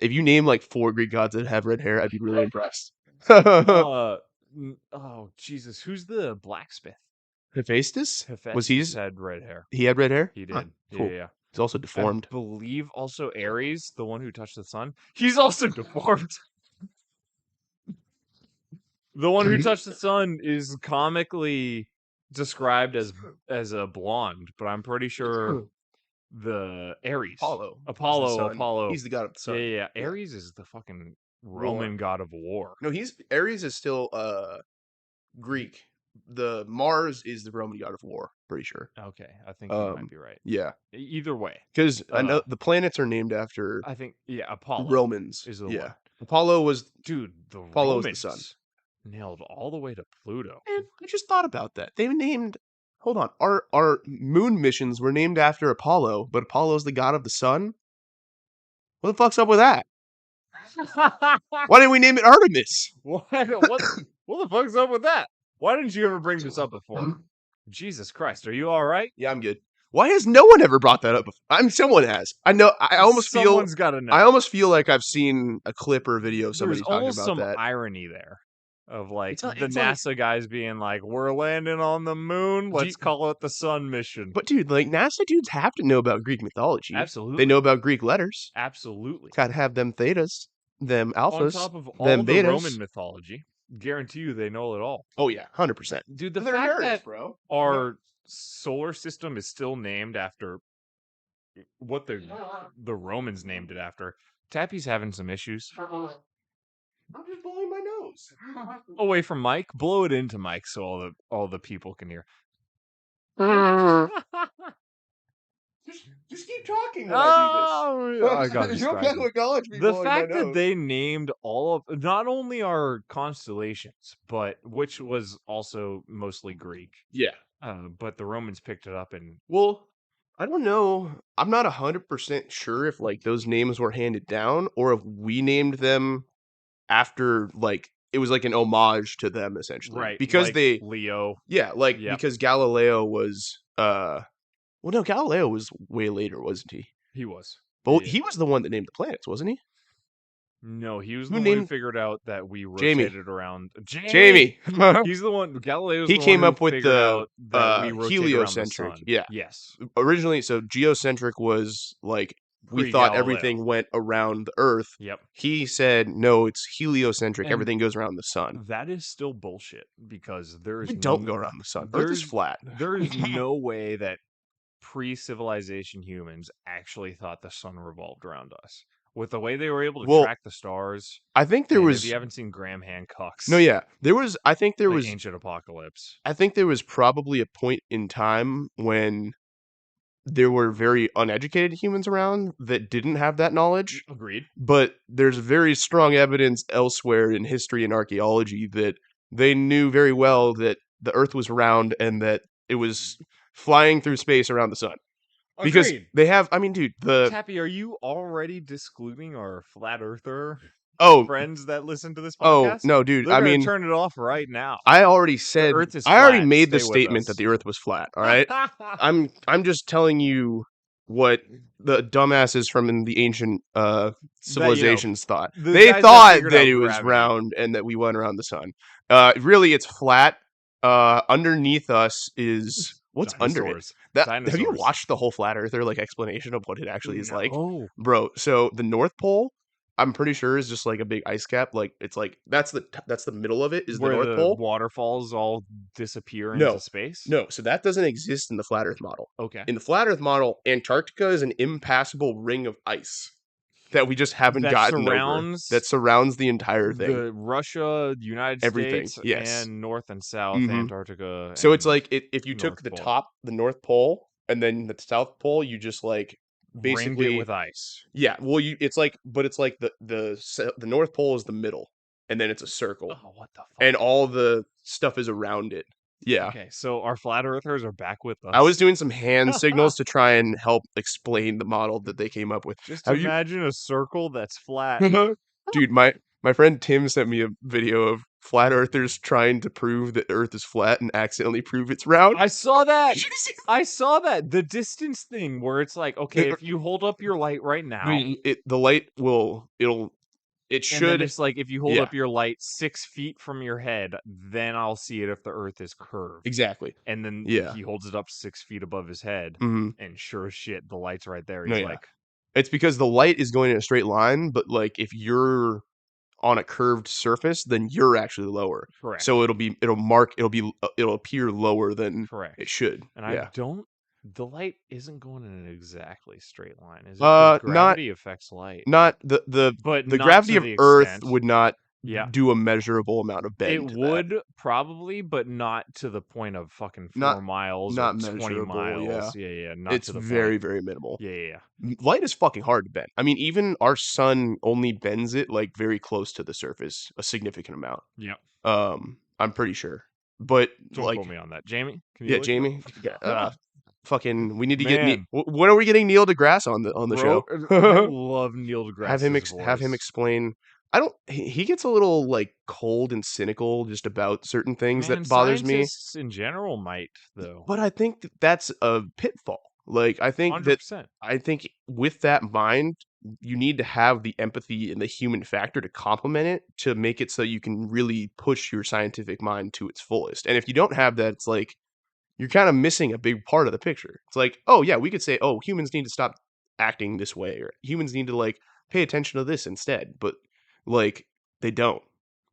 If you name like 4 Greek gods that have red hair, I'd be really impressed. oh Jesus, who's the blacksmith? Hephaestus? Was Hephaestus had red hair. He had red hair? He did. Huh, cool. Yeah. He's also deformed. I believe also Ares, the one who touched the sun. He's also deformed. The one who touched the sun is comically described as a blonde, but I'm pretty sure the Ares. Apollo. He's the god of the sun. Yeah. Ares is the fucking Roman god of war. No, Ares is still Greek. The Mars is the Roman god of war, pretty sure. Okay, I think you might be right. Yeah. Either way. Because I know the planets are named after I think Apollo. the Romans. Is the one. Apollo was Apollo was the sun. Nailed all the way to Pluto. And I just thought about that. They named hold on. Our moon missions were named after Apollo, but Apollo's the god of the sun? What the fuck's up with that? Why didn't we name it Artemis? What the fuck's up with that? Why didn't you ever bring this up before? Jesus Christ, are you all right? Yeah, I'm good. Why has no one ever brought that up before? I mean, someone has. I know. I almost Someone's got to know. I almost feel like I've seen a clip or a video of somebody talking about some that. irony there. Of like the it's NASA guys being like, we're landing on the moon. Let's call it the sun mission. But dude, like NASA dudes have to know about Greek mythology. Absolutely. They know about Greek letters. Absolutely. Gotta have them thetas, them alphas, on top of all them the betas. Roman mythology. Guarantee you they know it all. Oh yeah, 100%. Dude, the They're fact nerds, that bro. our solar system is still named after what the Romans named it after. Tappy's having some issues. I'm just blowing my nose. Away from Mike, blow it into Mike so all the people can hear. Just keep talking when I do this. I got You don't got to acknowledge me. The fact that they named all of not only our constellations, but which was also mostly Greek. Yeah. But the Romans picked it up and well, I don't know. I'm not 100% sure if like those names were handed down or if we named them after like it was like an homage to them essentially. Right. Because like Leo. Yeah, because Galileo was well no, Galileo was way later, wasn't he? He was. But he was the one that named the planets, wasn't he? No, he was the one who figured out that we rotated around. Jamie. He's the one. Galileo's he the came one up with the heliocentric. Yeah. Yes. Originally, so geocentric was like we thought everything went around the Earth. Yep. He said no, it's heliocentric. And everything goes around the sun. That is still bullshit because there is don't go around the sun. Earth is flat. There is no way that pre-civilization humans actually thought the sun revolved around us. With the way they were able to track the stars, I think there was. If you haven't seen Graham Hancock's, no, yeah, there was. I think there was Ancient Apocalypse. I think there was probably a point in time when there were very uneducated humans around that didn't have that knowledge. Agreed. But there's very strong evidence elsewhere in history and archaeology that they knew very well that the Earth was round and that it was flying through space around the sun. Because Agreed. they have, I mean, dude, Tappy, are you already excluding our flat earther oh, friends that listen to this oh, podcast? no, dude, They're I gonna mean, turn it off right now. I already The said, Earth is I already flat. made the Stay with statement that us. the Earth was flat, all right? I'm just telling you what the dumbasses from the ancient civilizations thought. the They guys that thought figured that out it was gravity. round and that we went around the sun. Really, it's flat. Underneath us is what's under it. Dinosaurs. That have you Dinosaurs. watched the whole flat earther like explanation of what it actually is like, No. bro? So the North Pole, I'm pretty sure is just like a big ice cap. Like it's like that's the middle of it is the Where North the Pole. waterfalls all disappear into No, space? no. So that doesn't exist in the flat Earth model. Okay. In the flat Earth model, Antarctica is an impassable ring of ice that we just haven't That gotten over. That surrounds the entire thing. the Russia, the United Everything. States, Yes. and North and South Hmm. Antarctica. So it's and like if you took North the Pole. top, the North Pole, and then the South Pole, you just like Ringed it basically with ice. yeah. Well, it's like, but it's like the North Pole is the middle, and then it's a circle, Oh, what the fuck? and all the stuff is around it. Yeah. Okay, so our flat earthers are back with us. I was doing some hand signals to try and help explain the model that they came up with. Just Have you, imagine a circle that's flat. dude? My friend Tim sent me a video of flat earthers trying to prove that Earth is flat and accidentally prove it's round. I saw that. I saw that. The distance thing where it's like, okay, if you hold up your light right now, The light will it and should then it's like if you hold yeah, up your light 6 feet from your head, then I'll see it if the Earth is curved. exactly. And then Yeah. he holds it up 6 feet above his head, Hmm. and sure as shit, the light's right there. No, He's yeah. like, It's because the light is going in a straight line, but like if you're on a curved surface, then you're actually lower. correct. So it'll appear lower than Correct. it should. And yeah. the light isn't going in an exactly straight line, is it? 'Cause Not gravity affects light. not the But the not gravity to of the Earth extent. would not Yeah. do a measurable amount of bend. It to that. would probably, but not to the point of fucking 4 Not- miles not or 20 measurable, miles. Yeah. Not It's to the very point. very minimal. Yeah. Light is fucking hard to bend. I mean, even our sun only bends it like very close to the surface, a significant amount. Yep. I'm pretty sure. But Don't like, quote me on that, Jamie. Can yeah, look Jamie. Fucking, we need to Man. get when are we getting Neil deGrasse on the show? I love Neil deGrasse. Have him explain. I don't. He gets a little like cold and cynical just about certain things that bothers me. Scientists in general might though. But I think that's a pitfall. Like I think 100%. with that mind, you need to have the empathy and the human factor to complement it to make it so you can really push your scientific mind to its fullest. And if you don't have that, it's like you're kind of missing a big part of the picture. It's like, oh yeah, we could say, oh, humans need to stop acting this way, or humans need to like pay attention to this instead. But like they don't.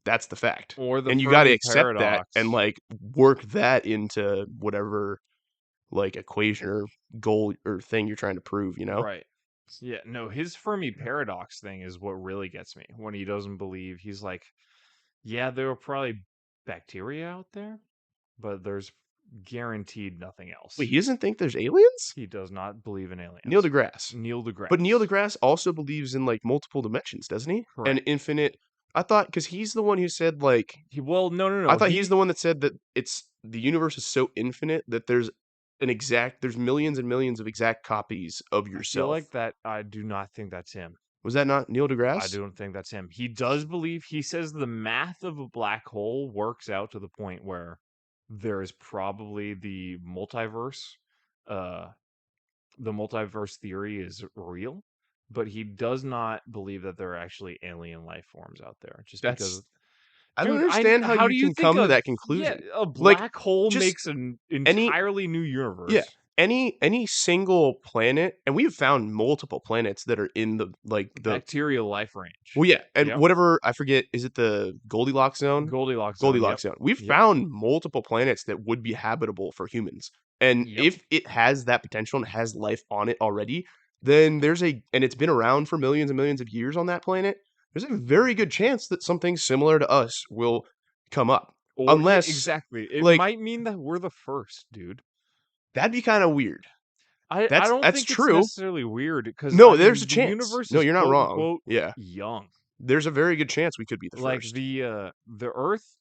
That's the fact. Or the and you got to Fermi accept paradox. that and like work that into whatever like equation or goal or thing you're trying to prove, you know? Right. Yeah, no, his Fermi paradox thing is what really gets me when he doesn't believe. He's like, yeah, there are probably bacteria out there, but there's guaranteed nothing else. Wait, he doesn't think there's aliens? He does not believe in aliens. Neil deGrasse. Neil deGrasse. But Neil deGrasse also believes in like multiple dimensions, doesn't he? Correct. And infinite. I thought because he's the one who said like no. I thought he's the one that said that the universe is so infinite that there's millions and millions of exact copies of yourself. I feel like that. I do not think that's him. Was that not Neil deGrasse? I don't think that's him. He does believe. He says the math of a black hole works out to the point where there is probably the multiverse. The multiverse theory is real, but he does not believe that there are actually alien life forms out there. Just because I don't understand how you can come to that conclusion. Yeah, a black hole makes an entirely new universe. Yeah. Any single planet, and we've found multiple planets that are in the bacterial life range. Well, yeah, and whatever, I forget, is it the Goldilocks zone? Goldilocks zone. We've found multiple planets that would be habitable for humans, and if it has that potential and has life on it already, then and it's been around for millions and millions of years on that planet. There's a very good chance that something similar to us will come up, unless exactly it might mean that we're the first, dude. That'd be kind of weird. I That's don't think it's true. necessarily weird because No, I there's mean a the chance. universe No, is you're not quote wrong. unquote Yeah. young. There's a very good chance we could be the Like first. the Earth,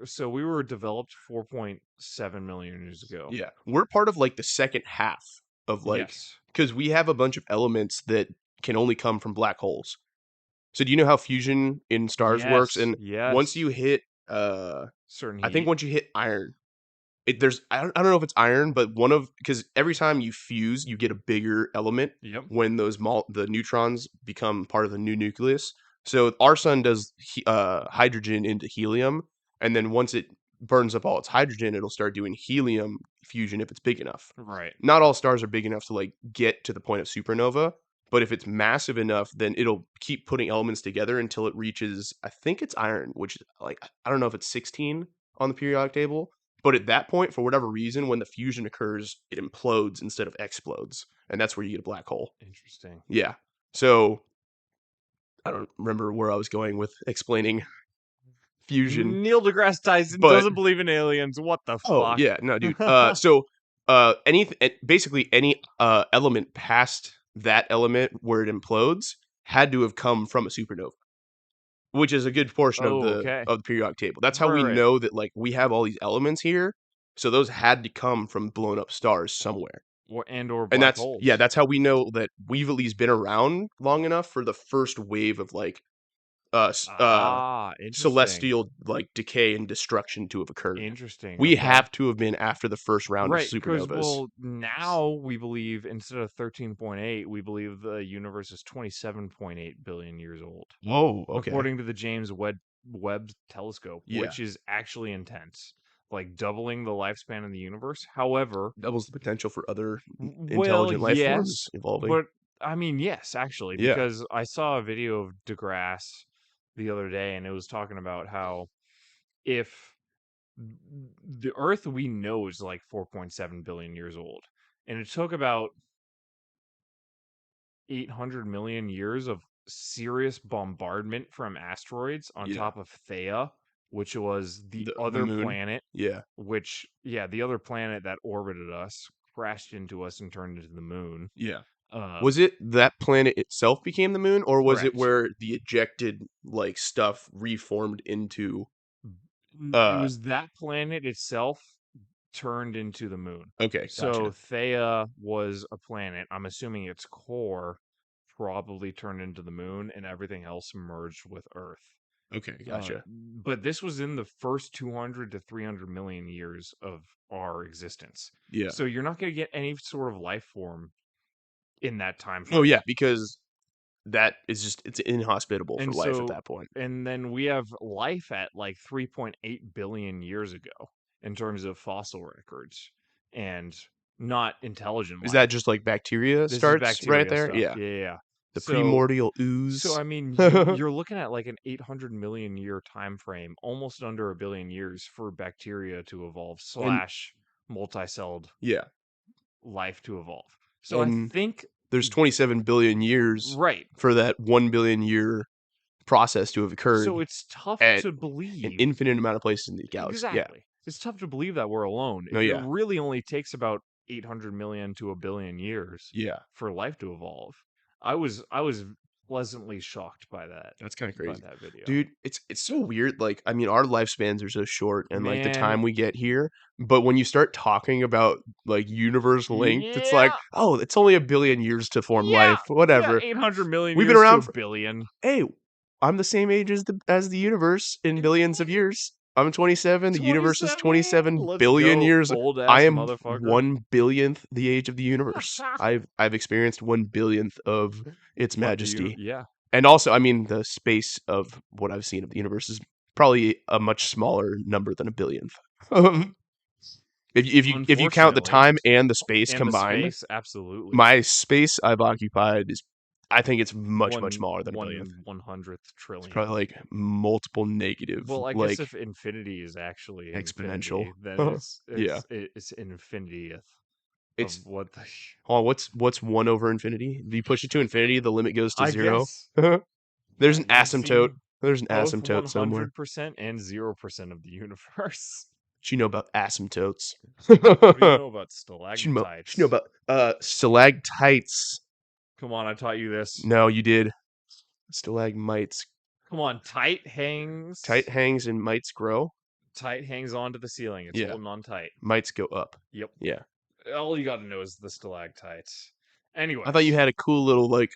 so we were developed 4.7 million years ago. Yeah. We're part of like the second half of like Yes. because we have a bunch of elements that can only come from black holes. So do you know how fusion in stars works? Yes. And once Yes. you hit Certain I think heat. once you hit iron, I don't know if it's iron, but one of because every time you fuse, you get a bigger element Yep. when the neutrons become part of the new nucleus. So our sun does hydrogen into helium, and then once it burns up all its hydrogen, it'll start doing helium fusion if it's big enough. Right. Not all stars are big enough to like get to the point of supernova, but if it's massive enough, then it'll keep putting elements together until it reaches, I think it's iron, which like I don't know if it's 16 on the periodic table, but at that point, for whatever reason, when the fusion occurs, it implodes instead of explodes, and that's where you get a black hole. Interesting. Yeah. So I don't remember where I was going with explaining fusion, Neil deGrasse Tyson but doesn't believe in aliens. What the oh fuck? yeah, no, dude. Basically any element past that element where it implodes had to have come from a supernova, which is a good portion Oh, okay. of the periodic table. That's how Right, we right. know that like we have all these elements here. So those had to come from blown up stars somewhere. Or And black holes. that's how we know that we've at least been around long enough for the first wave of like uh s- uh Interesting. celestial like decay and destruction to have occurred. Interesting. We Okay. have to have been after the first round of Right, because supernovas. now we believe instead of 13.8, we believe the universe is 27.8 billion years old, Whoa, okay. according to the James Webb Telescope, Yeah. which is actually intense, like doubling the lifespan of the universe. However, Doubles the potential for other well, intelligent life yes, forms evolving. but I mean, yes, actually, Yeah. because I saw a video of deGrasse the other day, and it was talking about how if the Earth we know is like 4.7 billion years old, and it took about 800 million years of serious bombardment from asteroids on Yeah. top of Theia, which was the The other moon. planet, Yeah. which, yeah, the other planet that orbited us crashed into us and turned into the moon. Yeah. Uh, Was it that planet itself became the moon, or was it Correct. where the ejected like stuff reformed into It uh was that planet itself turned into the moon. okay, So gotcha. Theia was a planet. I'm assuming its core probably turned into the moon and everything else merged with Earth. Okay, gotcha. But this was in the first 200 to 300 million years of our existence. Yeah. So you're not going to get any sort of life form in that time Oh frame. yeah, because that is just it's inhospitable for And life at so, that point. and then we have life at like 3.8 billion years ago in terms of fossil records and not intelligent Is that life. just like bacteria This is starts right bacteria there? stuff. Yeah. Yeah, yeah, yeah. The So, primordial so ooze. I mean, you're looking at like an 800 million year time frame, almost under a billion years for bacteria to evolve And slash multi-celled yeah. life to evolve. So I And think there's 27 billion years right. for that 1 billion year process to have So occurred it's tough at to an believe. infinite amount of places in the galaxy. Yeah. Exactly. It's tough to believe that we're alone. No, It yeah. really only takes about 800 million to a billion years Yeah. for life to evolve. I was pleasantly shocked That's kind of by crazy. that video. Dude, it's so weird. Like, I mean, our lifespans are so short and like the Man, time we get here, but when you start talking about like universe length, it's like, yeah. oh, it's only a billion years to form Yeah. life. Yeah, Whatever. 800 million We've been years to around a for billion. hey, I'm the same age as the universe in billions of years. I'm 27. The universe is 27. 27 Let's billion go, years. old I ass am motherfucker. 1 billionth the age of the universe. I've experienced 1 billionth of its What majesty. yeah. And also, I mean, the space of what I've seen of the universe is probably a much smaller number than a billionth. If you count the Unfortunately. time and the space And the combined, space, absolutely. my space I've occupied is, I think it's much One smaller than a billionth. one one hundredth It's trillionth. probably like multiple negative, Well, I guess like if infinity is actually exponential. infinity, then it's Yeah, it's infinitieth of it's what the hold on. What's one over infinity? If you push it to infinity, the limit goes to I zero. guess There's an we've asymptote. seen There's an both asymptote somewhere. 100% and 0% of the universe. She know about asymptotes. What do you know about She know stalagmites? about stalactites. Come on, I taught you this. No, you did. Stalagmites. Come on, tight hangs. Tight hangs and mites grow. Tight hangs onto the ceiling. It's Yeah. holding on tight. Mites go up. Yep. Yeah. All you got to know is the stalactites. Anyway, I thought you had a cool little like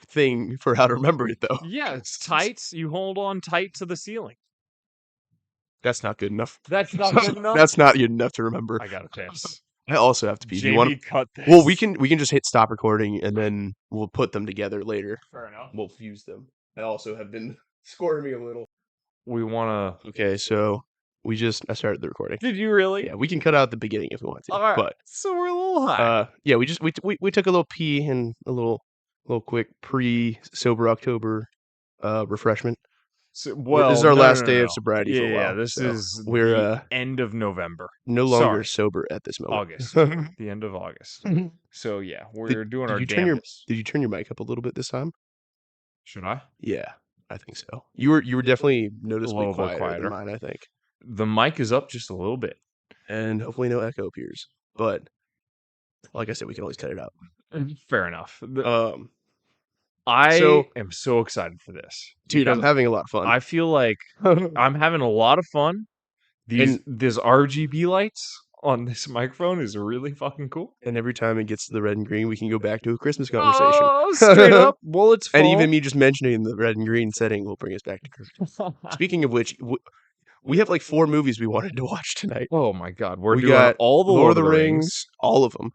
thing for how to remember it though. Yeah, it's tights. You hold on tight to the ceiling. That's not good enough. That's not good enough. That's not good enough to remember. I got a piss. I also have to pee. Do you Jamie, want? cut this. Well, we can just hit stop recording and then we'll put them together later. Fair enough. We'll fuse them. I also have been squirming a little. We want to. Okay, so I started the recording. Did you really? Yeah, we can cut out the beginning if we want to. All right. But So we're a little high. yeah, we took a little pee and a little quick pre-sober October refreshment. So, This is our last day of sobriety yeah, for a while. Yeah, this so is we're the end of November. no longer sober at this moment. August. The end of August. So yeah, we're doing our damnedest. Did you turn your mic up a little bit this time? Should I? Yeah, I think so. You were definitely noticeably quieter than mine, I think. The mic is up just a little bit. And hopefully no echo appears. But like I said, we can always cut it out. Fair enough. I am so excited for this. Dude, I'm having a lot of fun. I feel like I'm having a lot of fun. These RGB lights on this microphone is really fucking cool. And every time it gets to the red and green, we can go back to a Christmas conversation. Oh, straight up. Well, it's fall. And even me just mentioning the red and green setting will bring us back to Christmas. Speaking of which, we have like 4 movies we wanted to watch tonight. Oh my god, we got all the Lord of the Rings, all of them.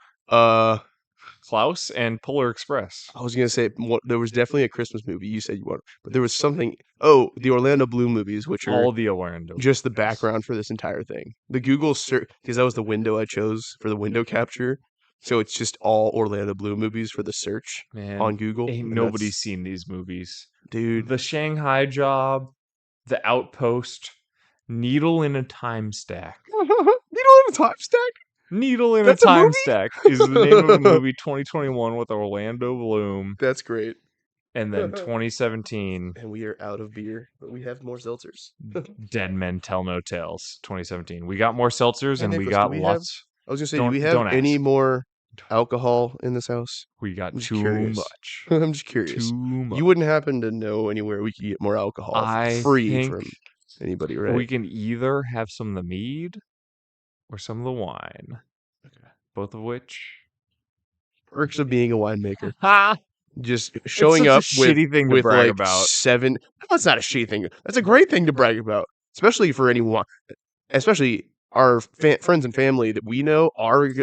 Klaus and Polar Express. I was gonna say there was definitely a Christmas movie you said you wanted, but there was something. Oh, the Orlando Bloom movies, which are all the Orlando. Just the background for this entire thing. The Google search, because that was the window I chose for the window capture. So it's just all Orlando Bloom movies for the search on Google. Ain't nobody seen these movies, dude. The Shanghai Job, The Outpost, Needle in a Time Stack. Needle in a Time Stack? Needle in a Time Stack is the name of a movie 2021 with Orlando Bloom. That's great. And then 2017. And we are out of beer, but we have more seltzers. Dead Men Tell No Tales 2017. We got more seltzers and we got lots. I was going to say, do we have any more alcohol in this house? We got too much. I'm just curious. Too much. You wouldn't happen to know anywhere we could get more alcohol free from anybody, right? We can either have some of the mead or some of the wine. Okay. Both of which. Perks of being a winemaker. Ha! Just showing up with shitty thing to brag like about. 7. That's not a shitty thing. That's a great thing to brag about, especially for anyone, especially our friends and family that we know.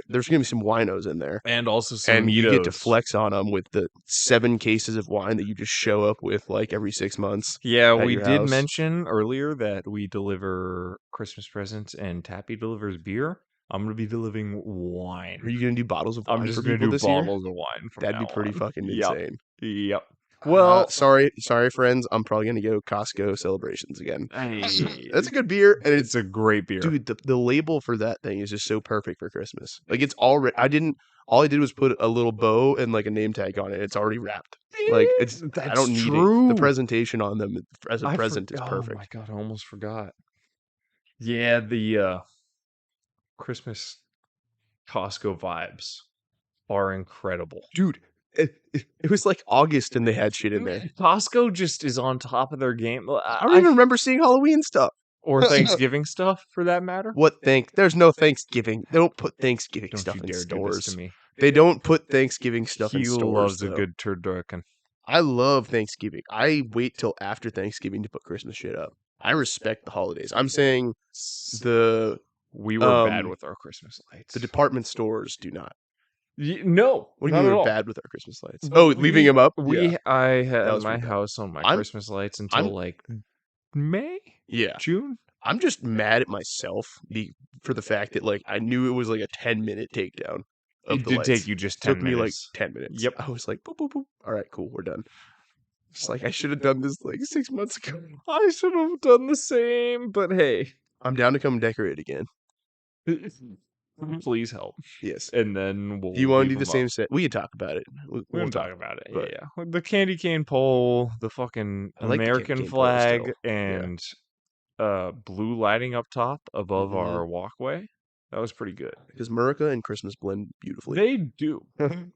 There's gonna be some winos in there, and also some and Mitos. You get to flex on them with the 7 cases of wine that you just show up with like every 6 months. Yeah, we did mention earlier that we deliver Christmas presents and Tappy delivers beer. I'm going to be delivering wine. Are you going to do bottles of wine? I'm just going to do bottles of wine. That'd be pretty fucking insane. Yep. Well, sorry, friends. I'm probably going to go Costco Celebrations again. Hey. That's a good beer, and it's a great beer, dude. The label for that thing is just so perfect for Christmas. Like it's already. All I did was put a little bow and like a name tag on it. It's already wrapped. Like I don't need it. The presentation on them as a present is perfect. Oh my god, I almost forgot. Yeah, the Christmas Costco vibes are incredible, dude. It was like August and they had shit in there. Costco just is on top of their game. I don't even remember seeing Halloween stuff or Thanksgiving stuff for that matter. There's no Thanksgiving. They don't put Thanksgiving stuff in stores. To me. They don't put Thanksgiving stuff in stores. He loves a good turducken. I love Thanksgiving. I wait till after Thanksgiving to put Christmas shit up. I respect the holidays. I'm saying we were bad with our Christmas lights. The department stores do not. No, what do you mean we're bad with our Christmas lights? Oh, leaving them up? I had my house on my Christmas lights until like May? Yeah. June? I'm just mad at myself for the fact that like I knew it was like a 10-minute takedown. It did take you just 10 minutes. Took me like 10 minutes. Yep. I was like, boop, boop, boop. All right, cool, we're done. It's like I should have done this like 6 months ago. I should have done the same, but hey. I'm down to come decorate again. Please help. Yes. And then we'll. Do you want to do the same set? We can talk about it. We'll talk about it. Yeah. The candy cane pole, the fucking American flag, and blue lighting up top above Mhm. our walkway. That was pretty good. Because America and Christmas blend beautifully. They do.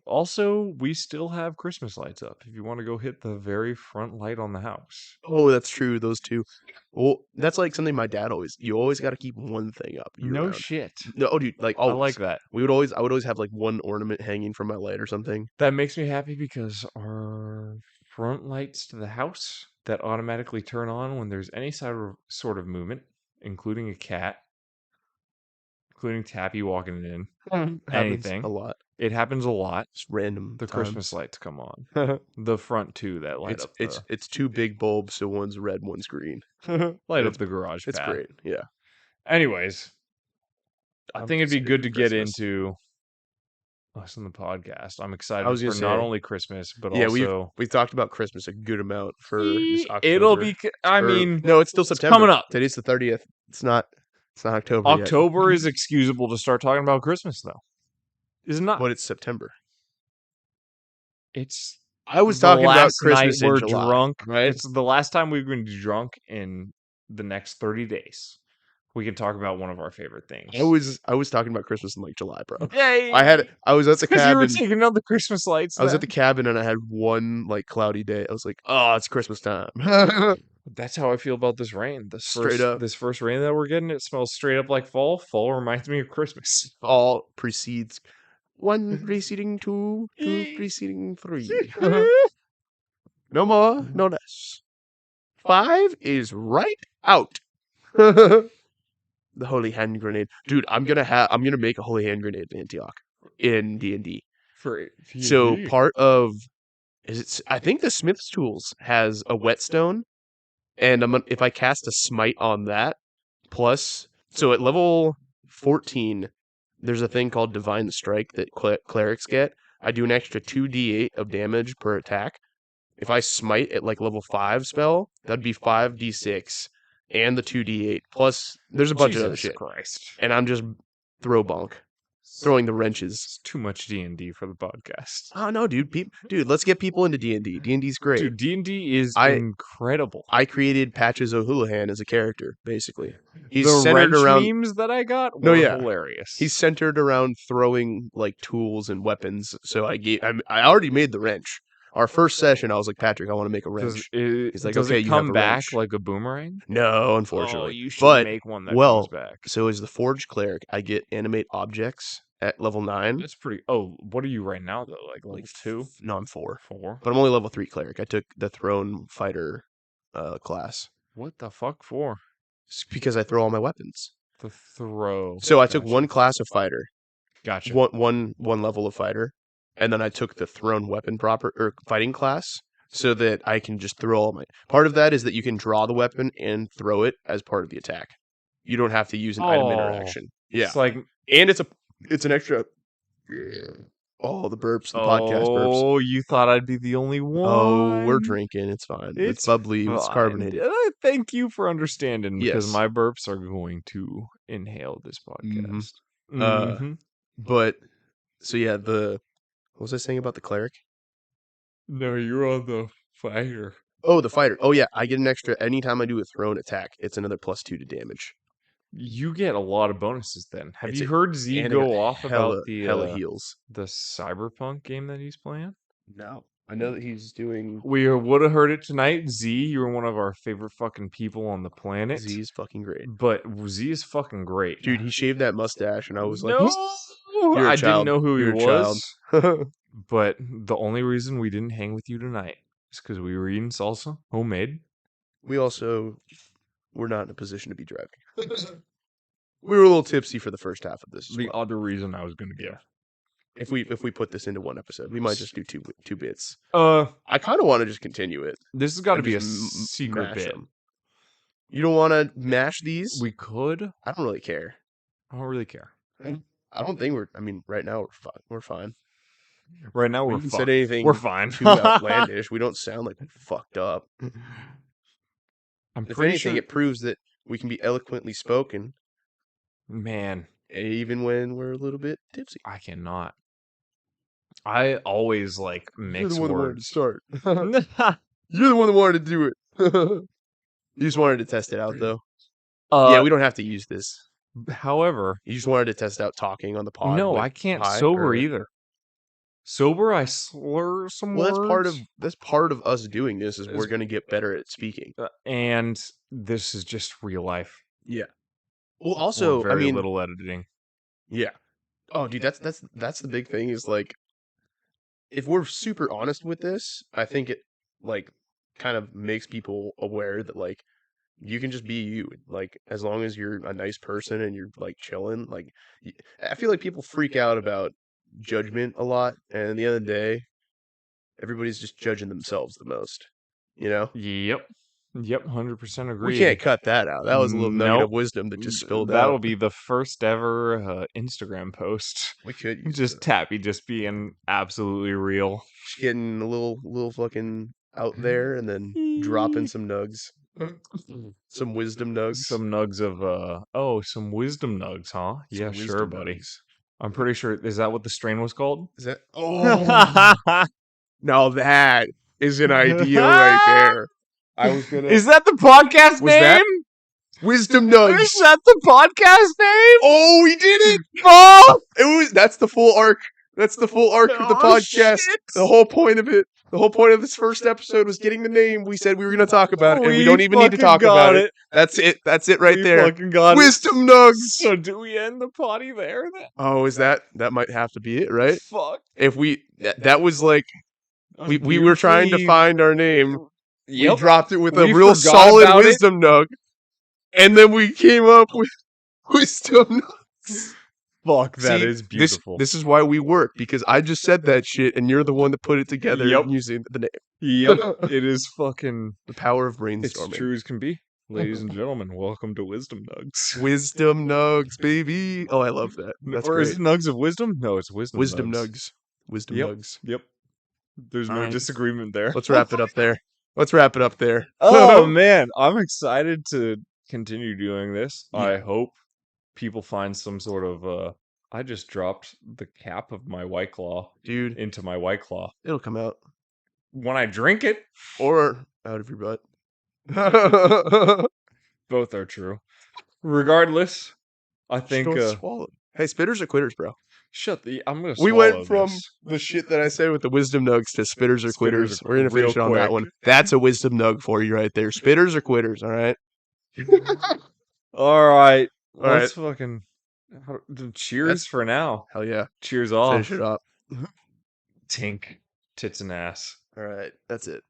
Also, we still have Christmas lights up. If you want to go hit the very front light on the house. Oh, that's true. Those two. Well, that's like something my dad always. You always got to keep one thing up year No round. shit. No, oh, dude, like I always. like that. I would always have like one ornament hanging from my light or something. That makes me happy because our front lights to the house that automatically turn on when there's any sort of movement, including a cat, including Tappy walking in, Happens anything. a lot. It happens a lot. Just random. The times. Christmas lights come on. The front two that light It's up the it's two big bulbs, so one's red, one's green. light up the garage It's path. great. Yeah. Anyways, I think it'd be good to get Christmas. into us on the podcast. I'm excited was for gonna not say, only Christmas, but Yeah, also we've talked about Christmas a good amount for this October. it'll be. I mean, no, it's still September. coming up. Today's the 30th. It's not October yet. October is excusable to start talking about Christmas, though. Is it not? But it's September. It's. I was the talking about last Christmas night in we're July, drunk. right? It's the last time we're going to be drunk in the next 30 days. We can talk about one of our favorite things. I was talking about Christmas in like July, bro. Yay! I was at the Because you were cabin. taking out the Christmas lights. I was at the cabin and I had one like cloudy day. I was like, oh, it's Christmas time. That's how I feel about this rain. Straight up. This first rain that we're getting, it smells straight up like fall. Fall reminds me of Christmas. All precedes one preceding two, two preceding three. No more, no less. 5 is right out. The holy hand grenade, dude. I'm gonna make a holy hand grenade in Antioch in D&D. So part of I think the Smith's Tools has a whetstone, and if I cast a smite on that, plus so at level 14, there's a thing called Divine Strike that clerics get. I do an extra 2d8 of damage per attack. If I smite at like level 5 spell, that'd be 5d6 and the 2d8 plus there's a bunch of other shit. Christ. And I'm just throwing the wrenches. It's too much D&D for the podcast. Oh no, dude! Dude, let's get people into D&D. D&D's great. Dude, D&D is incredible. I created Patches O'Houlihan as a character, basically. He's the centered wrench around memes that I got were hilarious. He's centered around throwing like tools and weapons. So I already made the wrench. Our first session, I was like, Patrick, I want to make a wrench. He's like, okay, you have a back wrench. Like a boomerang? No, unfortunately. Oh, you should make one that comes back. So as the Forge Cleric, I get animate objects at level 9. That's pretty. Oh, what are you right now though? Like level 2? No, I'm 4. 4. But I'm only level 3 cleric. I took the Throne Fighter class. What the fuck for? It's because I throw all my weapons. The throw. So I took one class of fighter. Gotcha. One level of fighter, and then I took the thrown weapon fighting class, so that I can just throw all my. Part of that is that you can draw the weapon and throw it as part of the attack. You don't have to use an item interaction. Yeah, it's like, and it's an extra. Oh, the burps, the podcast burps. Oh, you thought I'd be the only one. Oh, we're drinking. It's fine. It's bubbly. It's carbonated. Thank you for understanding, because my burps are going to inhale this podcast. Mm-hmm. But so yeah, what was I saying about the cleric? No, you're on the fighter. Oh, the fighter. Oh yeah, I get an extra anytime I do a thrown attack. It's another +2 to damage. You get a lot of bonuses then. Have you heard Z go off about the heals, the Cyberpunk game that he's playing? No, I know that he's doing. We would have heard it tonight. Z, you're one of our favorite fucking people on the planet. Z is fucking great. But Z is fucking great, dude. He shaved that mustache, and I was like, no, I didn't know who he was. Child. But the only reason we didn't hang with you tonight is because we were eating salsa, homemade. We also were not in a position to be driving. We were a little tipsy for the first half of this. The other reason I was going to give. If we put this into one episode, we might just do two bits. I kind of want to just continue it. This has got to be a secret bit. You don't want to mash these? We could. I don't really care. I don't really care. I don't think right now we're fine. Right now we haven't said anything. We're fine. Too outlandish. We don't sound like fucked up. If anything, it proves that we can be eloquently spoken. Man, even when we're a little bit tipsy. I cannot. I always mix You're the one that wanted to words. start. You're the one that wanted to do it. You just wanted to test it out, though. Yeah, we don't have to use this. However, You just wanted to test out talking on the pod. no, with I can't hi, sober or- either. Sober, I slur some Well, words. that's part of us doing this is we're gonna get better at speaking. And this is just real life. Yeah. Well, Or also, I very mean, little editing. yeah. Oh, dude, that's the big thing is like, if we're super honest with this, I think it like kind of makes people aware that like you can just be you, like as long as you're a nice person and you're like chilling. Like, I feel like people freak out about judgment a lot, and at the end of the day, everybody's just judging themselves the most. You know, Yep. Yep, 100% we agreed. can't cut that out. That was a little nugget Nope. of wisdom that just spilled That'll out. be the first ever Instagram post. We could use Just it. Tappy just being absolutely real. Just getting a little fucking out there, and then dropping some nugs, some wisdom nugs. Some nugs of some wisdom nugs, huh? Some Yeah, sure, wisdom buddy. nugs. I'm pretty sure. Is that what the strain was called? Is that? Oh, now that is an idea right there. I was gonna. Is that the podcast Was name? that Wisdom Nuggz? Is that the podcast name? Oh, we did it! Oh, It was. That's the full arc. That's the full arc of the podcast. shit. The whole point of it. The whole point of this first episode was getting the name. We said we were going to talk about it, and we don't even need to fucking talk got about it. That's it. That's it right We there. fucking got Wisdom it. Nuggz. So do we end the potty there then? Oh, is that might have to be it, right? Fuck. If we that was like we were trying to find our name. Yep. We dropped it with We a real forgot solid about it. wisdom nug, and then we came up with wisdom nugs. Fuck, that See, is beautiful. This is why we work, because I just said that shit, and you're the one that put it together Yep. using the name. Yep. It is fucking. The power of It's brainstorming. true as can be. Ladies and gentlemen, welcome to Wisdom Nuggz. Wisdom nugs, baby. Oh, I love that. That's or great. is it Nugs of Wisdom? No, it's Wisdom Wisdom Nuggz. nugs. Wisdom Yep. nugs. Yep. There's no Alright. disagreement there. Let's wrap it up there. Let's wrap it up there. Oh man, I'm excited to continue doing this. Yeah. I hope people find some sort of I just dropped the cap of my White Claw Dude, into my White Claw. it'll come out. When I drink it, Or out of your butt. both are true. Regardless, I think Swallow. Hey, spitters or quitters, bro? I'm gonna We swallow went from this. the shit that I say with the wisdom nugs to spitters or Spitters quitters. or We're gonna finish it real on that quick. one. That's a wisdom nug for you right there. Spitters or quitters, all right? All right. All right. Let's fucking cheers for now. Hell yeah. Cheers off. Finish it up. Tink, tits and ass. All right. That's it.